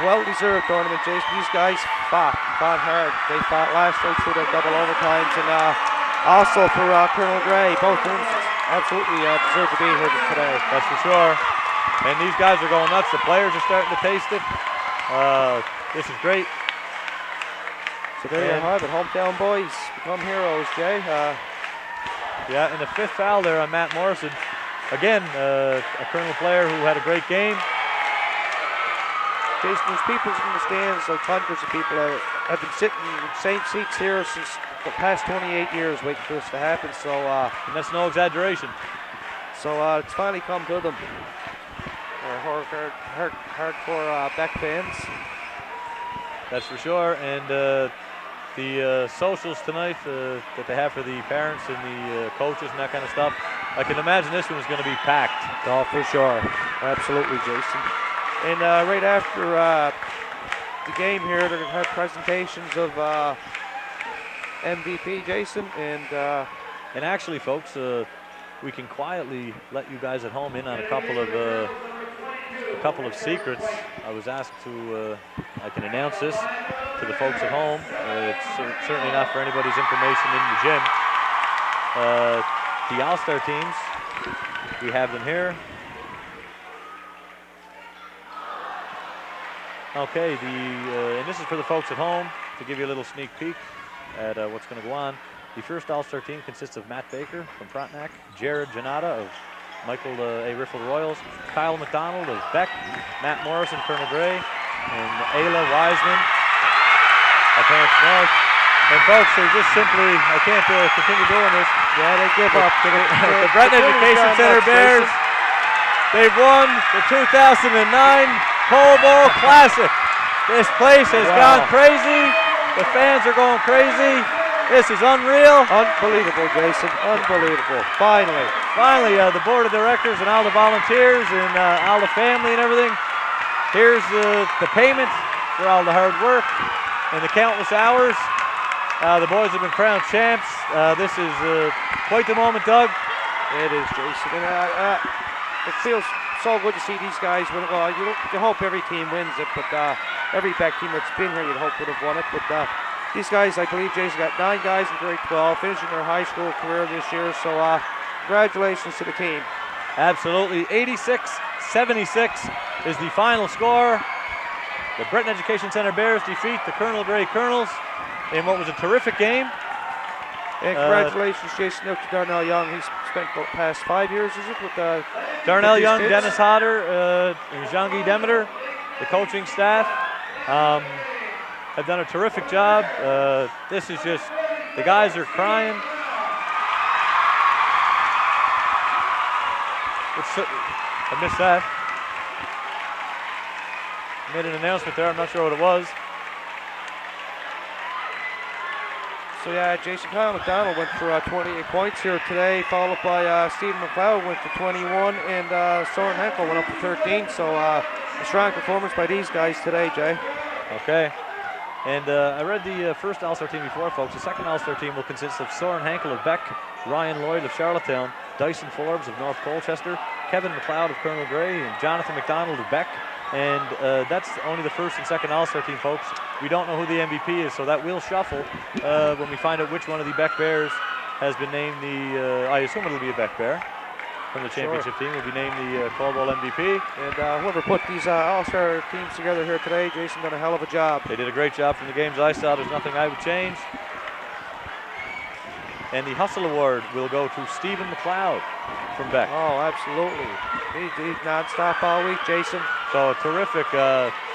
Well-deserved tournament, Jason. These guys fought hard. They fought last night through their double overtimes, and also for Colonel Gray, both teams absolutely deserve to be here today. That's for sure. And these guys are going nuts. The players are starting to taste it. This is great. So there you have it. Hometown boys become heroes, Jay. Yeah, and the fifth foul there on Matt Morrison. Again, a Colonel player who had a great game. Jason, there's people in the stands, like hundreds of people have been sitting in the same seats here since the past 28 years waiting for this to happen. So, and that's no exaggeration. So it's finally come to them. They're hardcore Beck fans. That's for sure. And the socials tonight that they have for the parents and the coaches and that kind of stuff, I can imagine this one is going to be packed. Oh, for sure. Absolutely, Jason. And right after the game here, they're going to have presentations of MVP, Jason. And actually, folks, we can quietly let you guys at home in on a couple of secrets. I was asked to, I can announce this to the folks at home. It's certainly not for anybody's information in the gym. The All-Star teams, we have them here. Okay, and this is for the folks at home to give you a little sneak peek at what's going to go on. The first All-Star team consists of Matt Baker from Frontenac, Jared Janata of Michael A. Riffle Royals, Kyle McDonald of Beck, Matt Morrison, Colonel Gray, and Ayla Wiseman of Parents North. And folks, they just simply, I can't continue doing this. Yeah, they give up. The Breton Education Center Bears, they've won the 2009 Cole Bowl Classic. This place has gone crazy. The fans are going crazy. This is unreal. Unbelievable, Jason. Unbelievable. Finally, the board of directors and all the volunteers and all the family and everything. Here's the payment for all the hard work and the countless hours. The boys have been crowned champs. This is quite the moment, Doug. It is, Jason. And it feels so good to see these guys win. Well, you hope every team wins it, but every Beck team that's been here, you'd hope would have won it. But these guys, I believe, Jason, got 9 guys in grade 12, finishing their high school career this year. So congratulations to the team. Absolutely. 86-76 is the final score. The Breton Education Center Bears defeat the Colonel Gray Colonels in what was a terrific game. And congratulations, Jason, out to Darnell Young. He's spent the past 5 years, is it, with Darnell Young, kids? Dennis Hodder, and Jean-Guy Demeter, the coaching staff, have done a terrific job. This is just, the guys are crying. I missed that. Made an announcement there, I'm not sure what it was. So yeah, Jason, Kyle McDonald went for 28 points here today, followed by Stephen McLeod went for 21, and Soren Henkel went up to 13. So a strong performance by these guys today, Jay. Okay. And I read the first All-Star team before, folks. The second All-Star team will consist of Soren Henkel of Beck, Ryan Lloyd of Charlottetown, Dyson Forbes of North Colchester, Kevin McLeod of Colonel Gray, and Jonathan McDonald of Beck, And that's only the first and second All-Star team, folks. We don't know who the MVP is, so that will shuffle when we find out which one of the Beck Bears has been named the, I assume it'll be a Beck Bear from the championship team, will be named the Caldwell MVP. And whoever put these All-Star teams together here today, Jason, done a hell of a job. They did a great job from the games I saw. There's nothing I would change. And the Hustle Award will go to Stephen McLeod from Beck. Oh, absolutely. He's non-stop all week, Jason. So terrific,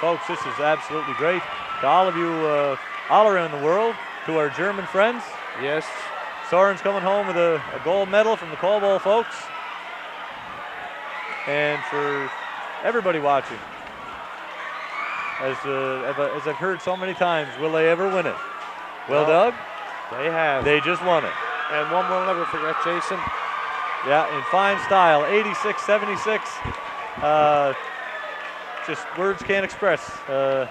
folks. This is absolutely great. To all of you all around the world, to our German friends. Yes. Soren's coming home with a gold medal from the Caldwell folks. And for everybody watching, as I've heard so many times, will they ever win it? Well, Doug, they have. They just won it. And one we'll never forget, Jason. Yeah, in fine style, 86-76. Just words can't express the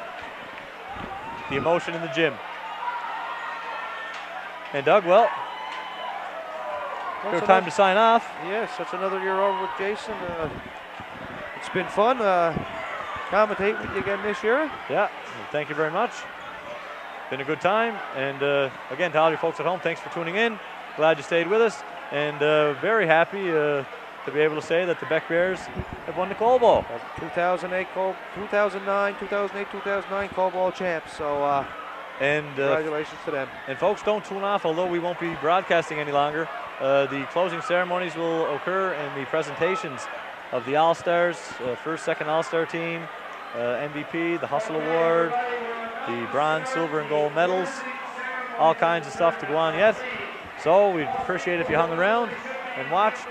emotion in the gym. And Doug, well, good time to sign off. Yes, that's another year over with Jason. It's been fun commentating with you again this year. Yeah, well, thank you very much. Been a good time. And again, to all you folks at home, thanks for tuning in. Glad you stayed with us. And very happy to be able to say that the Beck Bears have won the Caldwell. 2009, 2008, 2009 Caldwell champs. So congratulations to them. And folks, don't tune off, although we won't be broadcasting any longer. The closing ceremonies will occur and the presentations of the All-Stars, first, second All-Star team, MVP, the Hustle Award, the bronze, silver, and gold medals. All kinds of stuff to go on yet. So we'd appreciate it if you hung around and watched.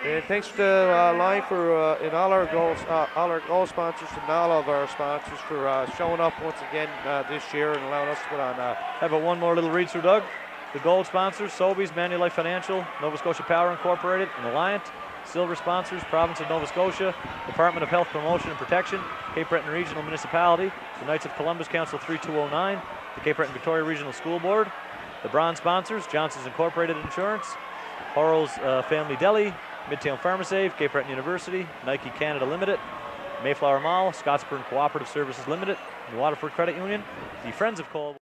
And thanks to Line for and all our goal sponsors and all of our sponsors for showing up once again this year and allowing us to put on. How about one more little read through, Doug? The gold sponsors: Sobeys, Manulife Financial, Nova Scotia Power Incorporated, and Alliant. Silver sponsors: Province of Nova Scotia, Department of Health Promotion and Protection, Cape Breton Regional Municipality, the Knights of Columbus Council 3209, the Cape Breton Victoria Regional School Board. The bronze sponsors: Johnson's Incorporated Insurance, Horrell's Family Deli, Midtown Pharmacy, Cape Breton University, Nike Canada Limited, Mayflower Mall, Scottsburn Cooperative Services Limited, the Waterford Credit Union, the Friends of Caldwell.